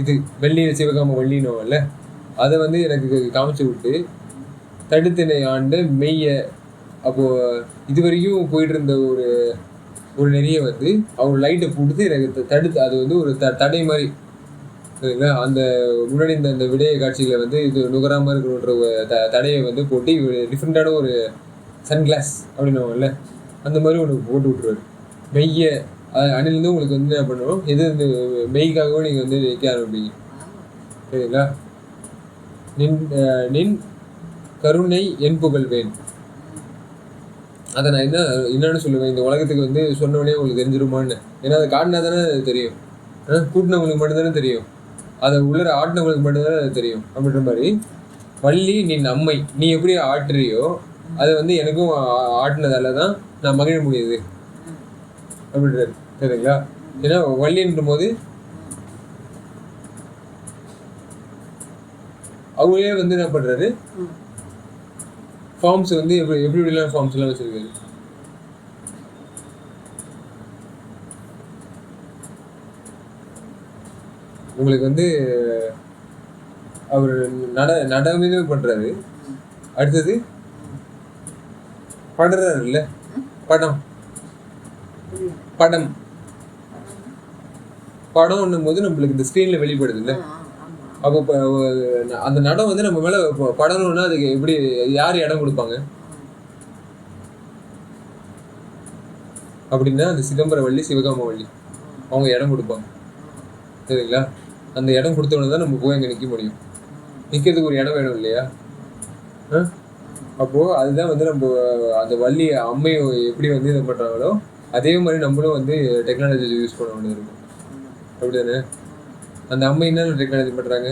Speaker 1: இது வெள்ளி சிவகாம வள்ளினோம்ல அதை வந்து எனக்கு காமிச்சு விட்டு தடுத்தினை ஆண்டு மெய்ய. அப்போது இது வரைக்கும் போயிட்டு இருந்த ஒரு நெறிய வந்து அவங்க லைட்டை கொடுத்து எனக்கு தடுத்து அது வந்து ஒரு தடை மாதிரி. சரிங்களா? அந்த முன்னாடி இந்த விடய காட்சிகளை வந்து இது நுகராமல் இருக்கிற தடையை வந்து போட்டு டிஃப்ரெண்ட்டான ஒரு சன்கிளாஸ் அப்படின்னுவாங்கல்ல அந்த மாதிரி ஒன்று போட்டு விட்ருவாரு. மெய்ய அணிலிருந்து உங்களுக்கு வந்து என்ன பண்ணணும், எது இந்த மெய்க்காகவும் நீங்கள் வந்து வைக்க ஆரம்பிப்பீங்க. சரிங்களா? நின் கருணை என் புகழ்வேன். அதை நான் என்னன்னு சொல்லுவேன், இந்த உலகத்துக்கு வந்து சொன்னோடனே உங்களுக்கு தெரிஞ்சிருமான்னு. ஏன்னா அதை காட்டினா தானே அது தெரியும், கூட்டினவங்களுக்கு மட்டும்தானே தெரியும், அதை உள்ள ஆட்டினவங்களுக்கு மட்டும்தானே அது தெரியும். அப்படின்ற மாதிரி வள்ளி நின் அம்மை, நீ எப்படி ஆட்டுறியோ அதை வந்து எனக்கும் ஆட்டினதால தான் நான் மகிழ முடியுது அப்படின்றாரு. சரிங்களா? ஏன்னா வள்ளின்ற போது அவங்களே வந்து என்ன பண்றாரு, ஃபார்ம்ஸ் வந்து எப்படி எப்படிலாம் ஃபார்ம்ஸ் எல்லாம் வச்சிருக்காரு. உங்களுக்கு வந்து அவர் நடமே பண்றாரு. அடுத்தது படுறாரு இல்ல, படம் படம்னும் போது நம்மளுக்கு இந்த ஸ்க்ரீன்ல வெளிப்படுது இல்லை. அப்போ அந்த நடம் வந்து நம்ம மேல படணும்னா அதுக்கு எப்படி யார் இடம் கொடுப்பாங்க அப்படின்னா அந்த சிதம்பரவள்ளி சிவகாமவள்ளி அவங்க இடம் கொடுப்பாங்க. சரிங்களா? அந்த இடம் கொடுத்தவொன்னு தான் நம்ம போய் அங்கே நிற்க முடியும். நிற்கிறதுக்கு ஒரு இடம் வேணும் இல்லையா? அப்போது அதுதான் வந்து நம்ம அந்த வள்ளி அம்மையை எப்படி வந்து இது பண்ணுறாங்களோ அதே மாதிரி நம்மளும் வந்து டெக்னாலஜி யூஸ் பண்ண வேண்டியது இருக்கும். அப்படி தானே? அந்த அம்மை என்ன டெக்னாலஜி பண்ணுறாங்க,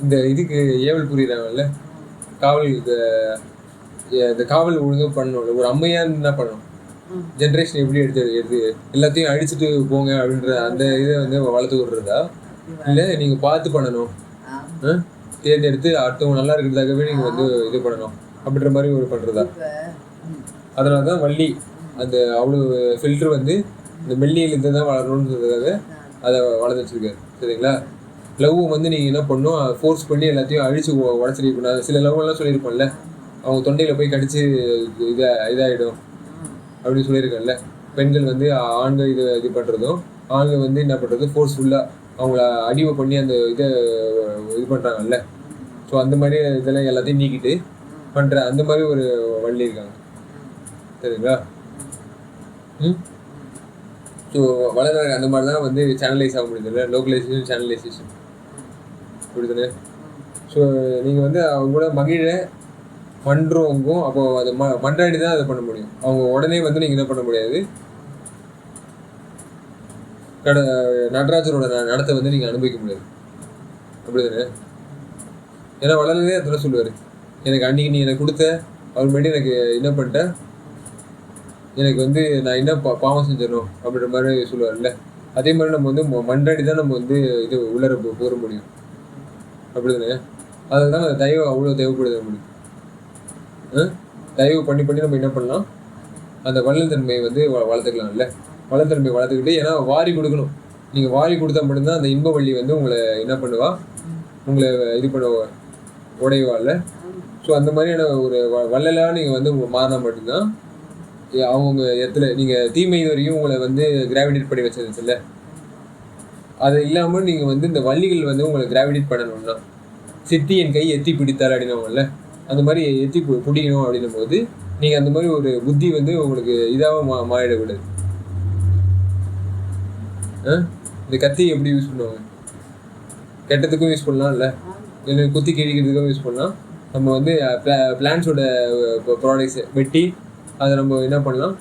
Speaker 1: இந்த இதுக்கு ஏவல் புரியுறாங்கல்ல, காவல் இந்த காவல் ஒழுங்காக பண்ணணும்ல. ஒரு அம்மையா என்ன பண்ணணும், ஜென்ரேஷன் எப்படி எடுத்து எல்லாத்தையும் அழிச்சுட்டு போங்க அப்படின்ற அந்த இதை வந்து வளர்த்து விடுறதா, இல்லை நீங்கள் பார்த்து பண்ணணும், தேர்ந்தெடுத்து அடுத்தவங்க நல்லா இருக்கிறதாகவே நீங்கள் வந்து இது பண்ணணும் அப்படின்ற மாதிரி ஒரு பண்ணுறதா. அதனால தான் வள்ளி அந்த அவ்வளோ ஃபில்ட்ரு வந்து இந்த மெல்லியிலிருந்து தான் வளரணுன்றதுக்காக அதை வளர்த்து வச்சுருக்காரு. சரிங்களா? லவ் வந்து நீங்கள் என்ன பண்ணணும், ஃபோர்ஸ் பண்ணி எல்லாத்தையும் அழிச்சு உடச்சிருக்கணும். சில லவ்வெல்லாம் சொல்லியிருப்போம்ல, அவங்க தொண்டையில் போய் கடிச்சு இதாகிடும் அப்படின்னு சொல்லியிருக்கேன்ல. பெண்கள் வந்து ஆண்கள் இது பண்ணுறதும் ஆண்கள் வந்து என்ன பண்ணுறது ஃபோர்ஸ்ஃபுல்லாக அவங்கள அடிமை பண்ணி அந்த இதை இது பண்ணுறாங்கல்ல. ஸோ அந்த மாதிரி இதெல்லாம் எல்லாத்தையும் நீக்கிட்டு பண்ணுற அந்த மாதிரி ஒரு வள்ளி இருக்காங்க. சரிங்களா? ஸோ வளர்கிற அந்த மாதிரி தான் வந்து சேனலைஸ் ஆக முடியுது இல்லை, லோக்கலைசேஷன் சேனலைசேஷன் அப்படிதானே? ஸோ நீங்கள் வந்து அவங்க கூட மகிழ மன்றவங்கும் அப்போ அது மன்றாடி தான் அதை பண்ண முடியும். அவங்க உடனே வந்து நீங்கள் என்ன பண்ண முடியாது, நடராஜரோட நடத்தை வந்து நீங்கள் அனுபவிக்க முடியாது. அப்படிதானே? ஏன்னா வள்ளலே அதெல்லாம் சொல்லுவார், எனக்கு அன்றைக்கி நீ எனக்கு கொடுத்த அப்புறமேட்டு எனக்கு என்ன பண்ணிட்டேன், எனக்கு வந்து நான் என்ன பாவம் செஞ்சிடணும் அப்படின்ற மாதிரி சொல்லுவார்ல. அதே மாதிரி நம்ம வந்து மன்றாடி தான் நம்ம வந்து இது உள்ளர போற முடியும். அப்படிதானே? அதில் தான் அந்த தயவு அவ்வளோ தேவைப்படுது முடியும். தயவு பண்ணி பண்ணி நம்ம என்ன பண்ணலாம், அந்த வள்ளல் தன்மையை வந்து வளர்த்துக்கலாம். இல்லை, வள்ளல் தன்மையை வளர்த்துக்கிட்டு, ஏன்னா வாரி கொடுக்கணும். நீங்கள் வாரி கொடுத்தா மட்டும்தான் அந்த இன்ப வள்ளி வந்து உங்களை என்ன பண்ணுவா, உங்களை இது பண்ணுவா, உடையவாள்ல. ஸோ அந்த மாதிரியான ஒரு வள்ளலாக நீங்கள் வந்து மாறினா மட்டும்தான் அவங்க இடத்துல நீங்கள் தீமை வரையும் உங்களை வந்து கிராவிடேட் பண்ணி வச்சது இல்லை. அது இல்லாமல் நீங்கள் வந்து இந்த வள்ளிகள் வந்து உங்களை கிராவிடேட் பண்ணணும்னா, சித்தி என் கை எத்தி பிடித்தாள் அப்படின்னவங்கல்ல, அந்த மாதிரி எத்தி பிடிக்கணும் அப்படின்னும் போது நீங்கள் அந்த மாதிரி ஒரு புத்தி வந்து உங்களுக்கு இதாக மாறிடக்கூடாது. இந்த கத்தி எப்படி யூஸ் பண்ணுவாங்க, கெட்டதுக்கும் யூஸ் பண்ணலாம் இல்லை, இல்லை குத்தி கிழிக்கிறதுக்கும் யூஸ் பண்ணலாம். நம்ம வந்து பிளான்ஸோட ப்ராடக்ட்ஸ் வெட்டி அதை நம்ம என்ன பண்ணலாம்,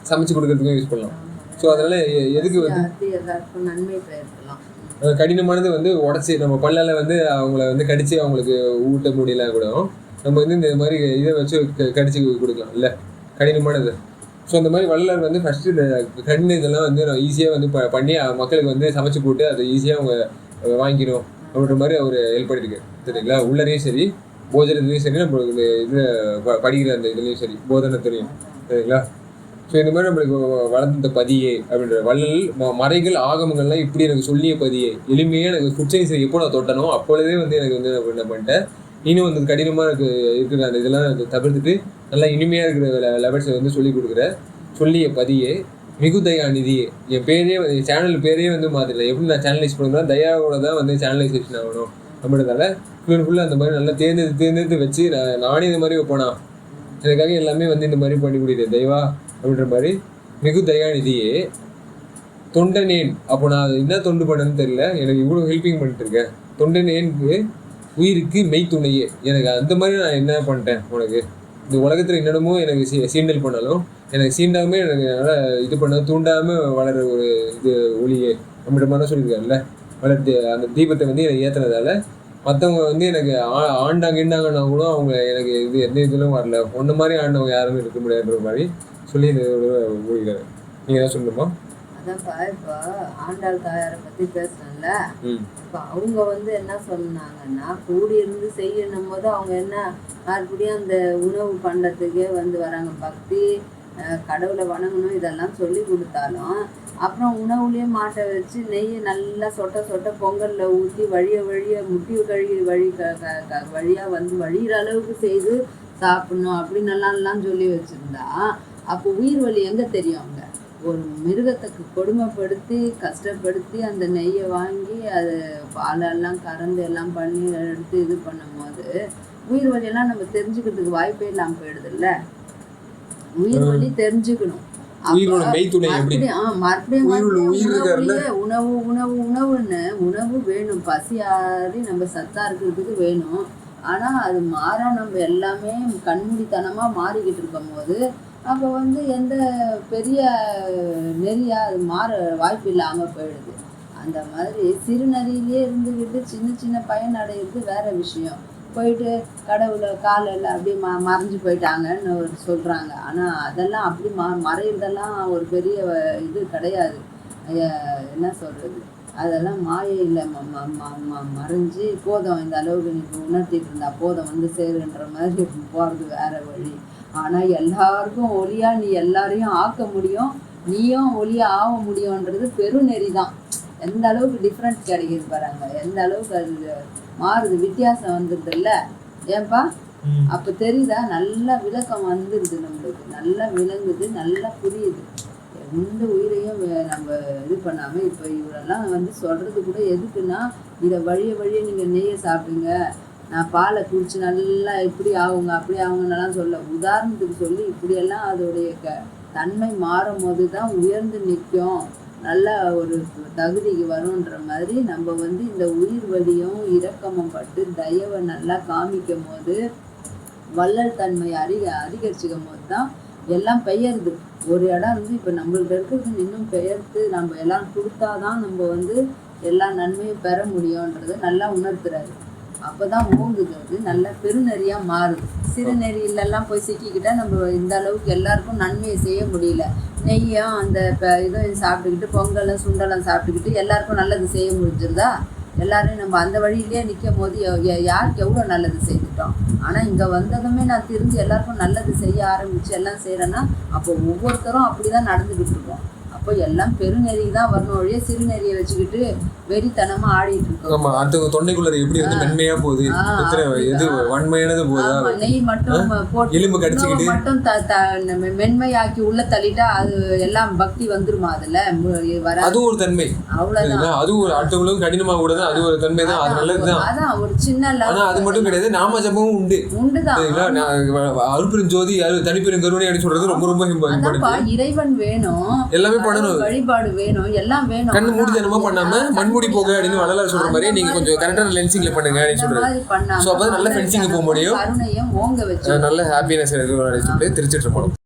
Speaker 1: சமைச்சு கொடுக்கறதுக்கும் யூஸ் பண்ணலாம். ஸோ அதனால எதுக்கு வந்து கடினமானது வந்து உடச்சி நம்ம பல்லால் வந்து அவங்கள வந்து கடிச்சு அவங்களுக்கு ஊட்ட முடியல கூட நம்ம வந்து இந்த மாதிரி இதை வச்சு கடிச்சு கொடுக்கலாம் இல்லை, கடினமானது. ஸோ அந்த மாதிரி வள்ளலார் வந்து ஃபஸ்ட்டு இந்த கடின இதெல்லாம் வந்து நான் ஈஸியாக வந்து பண்ணி மக்களுக்கு வந்து சமைச்சு போட்டு அதை ஈஸியாக அவங்க வாங்கிக்கணும் அப்படின்ற மாதிரி அவர் ஹெல்ப் பண்ணியிருக்காரு. சரிங்களா? உள்ளரையும் சரி, போஜனத்துலேயும் சரி, நம்மளுக்கு இந்த இதில் படிக்கிற அந்த இதுலேயும் சரி, போதனத்துலேயும். சரிங்களா? ஸோ இந்த மாதிரி நம்மளுக்கு வளர்ந்த பதியே அப்படின்ற வள்ளல் மறைகள் ஆகமங்கள்லாம் இப்படி எனக்கு சொல்லிய பதியே எளிமையாக எனக்கு ஃபுட் சயின்ஸ் எப்போ நான் தொட்டனோ அப்பொழுதே வந்து எனக்கு வந்து என்ன பண்ணிட்டேன், இன்னும் வந்து கடினமாக எனக்கு இருக்கிற அந்த இதெல்லாம் தவிர்த்துட்டு நல்லா இனிமையாக இருக்கிற லெவல்ஸை வந்து சொல்லிக் கொடுக்குற சொல்லிய பதியே மிகு தயா நிதியே. என் பேரே சேனல் பேரே வந்து மாற்றிடல. எப்படி நான் சேனலைஸ் பண்ணுறேன், தயாவோட தான் வந்து சேனலைசேஷன் ஆகணும் அப்படின்றதால ஃபுல்லாக அந்த மாதிரி நல்லா தேர்ந்தெடுத்து வச்சு நானே இந்த மாதிரி வைப்போனா எனக்காக எல்லாமே வந்து இந்த மாதிரி பண்ணி கொடுத்தேன் தெய்வா அப்படின்ற மாதிரி மிகு தயாநிதியே தொண்டனேன். அப்போ நான் என்ன தொண்டு பண்ணேன்னு தெரியல, எனக்கு இவ்வளோ ஹெல்ப்பிங் பண்ணிட்டு இருக்கேன். தொண்டனேனுக்கு உயிருக்கு மெய் துணையே. எனக்கு அந்த மாதிரி நான் என்ன பண்ணிட்டேன், உனக்கு இந்த உலகத்தில் என்னென்னமோ எனக்கு சீண்டல் பண்ணாலும் எனக்கு சீண்டாமல் எனக்கு நல்லா இது பண்ண தூண்டாமல் வளர ஒரு இது ஒளியே அப்படின்ற மாதிரி சொல்லியிருக்காங்கல்ல. வளர்த்து அந்த தீபத்தை வந்து எனக்கு ஏற்றுனதால மற்றவங்க வந்து எனக்கு ஆண்டாங்கன்னா கூட அவங்க எனக்கு இது எந்த இதுலும் வரல, ஒன்று மாதிரி ஆண்டவங்க யாருமே இருக்க முடியாதுன்ற மாதிரி சொல்லி முடிக்கிறாரு. நீங்கள் எதாவது சொல்லணுமா?
Speaker 2: அதான்ப்பா, இப்போ ஆண்டாள் தாயாரை பற்றி பேசுகிறேன்ல, இப்போ அவங்க வந்து என்ன சொன்னாங்கன்னா, கூடி இருந்து செய்யணும் போது அவங்க என்ன மறுபடியும் அந்த உணவு பண்ணுறதுக்கே வந்து வராங்க. பக்தி கடவுளை வணங்கணும் இதெல்லாம் சொல்லி கொடுத்தாலும் அப்புறம் உணவுலேயே மாட்டை வச்சு நெய்யை நல்லா சொட்ட சொட்ட பொங்கலில் ஊற்றி வழிய முட்டி கழுவி வழியாக வந்து வழிகிற அளவுக்கு செய்து சாப்பிடணும் அப்படின்னு எல்லாம் சொல்லி வச்சுருந்தா அப்போ உயிர் வலி எங்கே தெரியும்? அவங்க ஒரு மிருகத்துக்கு கொடுமைப்படுத்தி கஷ்டப்படுத்தி அந்த நெய்யை வாங்கி அது பாலெல்லாம் கறந்து எல்லாம் பண்ணி எடுத்து இது பண்ணும் போது உயிர் வலியெல்லாம் நம்ம தெரிஞ்சுக்கிறதுக்கு வாய்ப்பே இல்லாமல் போயிடுதுல்ல. உயிர் வலி தெரிஞ்சுக்கணும். உணவு வேணும், பசியாரி நம்ம சத்தா இருக்கிறதுக்கு வேணும். ஆனா அது மாறா நம்ம எல்லாமே கண்மூடித்தனமா மாறிக்கிட்டு இருக்கும் போது அப்போ வந்து எந்த பெரிய நெறியா அது மாற வாய்ப்பு இல்லாமல் போயிடுது. அந்த மாதிரி சிறுநெறியிலே இருந்துக்கிட்டு சின்ன பயன் அடையிறது வேற விஷயம். போயிட்டு கடவுளை காலெல்லாம் அப்படியே மறைஞ்சு போயிட்டாங்கன்னு சொல்கிறாங்க. ஆனால் அதெல்லாம் அப்படி மறையிறதெல்லாம் ஒரு பெரிய இது கிடையாது. என்ன சொல்கிறது, அதெல்லாம் மாயையில் மறைஞ்சி போதும் இந்த அளவுக்கு நீ உணர்த்திட்டு இருந்தா போதும் வந்து சேருன்ற மாதிரி போகிறது வேற வழி. ஆனால் எல்லாருக்கும் ஒளியாக நீ எல்லாரையும் ஆக்க முடியும், நீயும் ஒளியாக ஆக முடியும்ன்றது பெருநெறி தான். எந்த அளவுக்கு டிஃப்ரென்ஸ் கிடைக்கிது பாருங்க, எந்த அளவுக்கு அது மாறுது, வித்தியாசம் வந்துடுது இல்லை ஏன்பா? அப்போ தெரியுதா? நல்லா விளக்கம் வந்துடுது, நம்மளுக்கு நல்லா விளங்குது, நல்லா புரியுது. எந்த உயிரையும் நம்ம இது பண்ணாமல் இப்போ இவரெல்லாம் வந்து சொல்கிறது கூட எதுக்குன்னா, இதை வழிய நீங்கள் நெய்யை சாப்பிடுங்க, நான் பாலை குடிச்சு நல்லா இப்படி ஆகுங்க அப்படி ஆகுங்கன்னெல்லாம் சொல்ல, உதாரணத்துக்கு சொல்லி இப்படியெல்லாம் அதோடைய தன்மை மாறும் போது தான் உயர்ந்து நிற்கும். நல்லா ஒரு தகுதிக்கு வரும்ன்ற மாதிரி நம்ம வந்து இந்த உயிர் வலியும் இரக்கமும் பட்டு தயவை நல்லா காமிக்கும் போது வள்ளல் தன்மை அதிகரிச்சுக்கும் போது தான் எல்லாம் பெயருது. ஒரு இடம் வந்து இப்போ நம்மள்ட்ட இருக்கிறது இன்னும் பெயர்த்து நம்ம எல்லாம் கொடுத்தாதான் நம்ம வந்து எல்லா நன்மையும் பெற முடியும்ன்றதை நல்லா உணர்த்துறாரு. அப்போ தான் ஓங்குது, அது நல்ல பெருநெறியாக மாறுது. சிறுநெறியிலெல்லாம் போய் சிக்கிக்கிட்டால் நம்ம இந்த அளவுக்கு எல்லாருக்கும் நன்மையை செய்ய முடியல. நெய்யும் அந்த இதையும் சாப்பிட்டுக்கிட்டு பொங்கலும் சுண்டலும் சாப்பிட்டுக்கிட்டு எல்லாருக்கும் நல்லது செய்ய முடிஞ்சிருதா? எல்லாரையும் நம்ம அந்த வழியிலேயே நிற்கும் போது யாருக்கு எவ்வளோ நல்லது செய்துட்டோம். ஆனால் இங்கே வந்ததுமே நான் திரும்பி எல்லாருக்கும் நல்லது செய்ய ஆரம்பித்து எல்லாம் செய்கிறேன்னா அப்போ ஒவ்வொருத்தரும் அப்படி தான் நடந்துக்கிட்டு இருக்கோம். அப்போ எல்லாம் பெருநெறி தான் வரணும் ஒழிய சிறுநெறியை வச்சுக்கிட்டு வெறித்தனமா ஆடிட்டு இருக்கோம்.
Speaker 1: ஆமா, அடுத்த தொண்டைக்குள்ள எப்படி வந்து மென்மையா போகுது, எது வன்மையானது போகுதா,
Speaker 2: நெய் மட்டும் போட்டு
Speaker 1: எலும்பு கடிச்சுக்கிட்டு
Speaker 2: மட்டும் மென்மையாக்கி உள்ள தள்ளிட்டா அது எல்லாம் பக்தி வந்துருமா? அதுல வர அது ஒரு
Speaker 1: தன்மை,
Speaker 2: அவ்வளவுதான்.
Speaker 1: அது ஒரு அடுத்தவங்களுக்கு கடினமா கூட அது ஒரு தன்மை தான், அது நல்லதுதான்.
Speaker 2: அதான் ஒரு சின்ன
Speaker 1: அது மட்டும் கிடையாது, நாம ஜபமும் உண்டுதான். அருப்பெருஞ்சோதி தனிப்பெரும் கருணை அப்படின்னு சொல்றது ரொம்ப ரொம்ப இம்பார்ட்டன்ட்.
Speaker 2: இறைவன் வேணும்,
Speaker 1: எல்லாமே
Speaker 2: வழிபாடு வேணும், எல்லாம் வேணும்.
Speaker 1: கண்ணு மூடித்தனமா பண்ணாம மண்முடி போக அப்படின்னு வள்ளலார் சொல்ற மாதிரி நீங்க கொஞ்சம் கரெக்டான லென்சிங்ல பண்ணுங்க அப்படின்னு சொல்றாரு. சோ அப்பதான் நல்ல ஃபென்சிங் போக முடியும்,
Speaker 2: கருணையும் ஓங்க வச்சு
Speaker 1: நல்ல ஹாப்பினஸ் இருக்கும். திருச்சிட்டு போகணும்.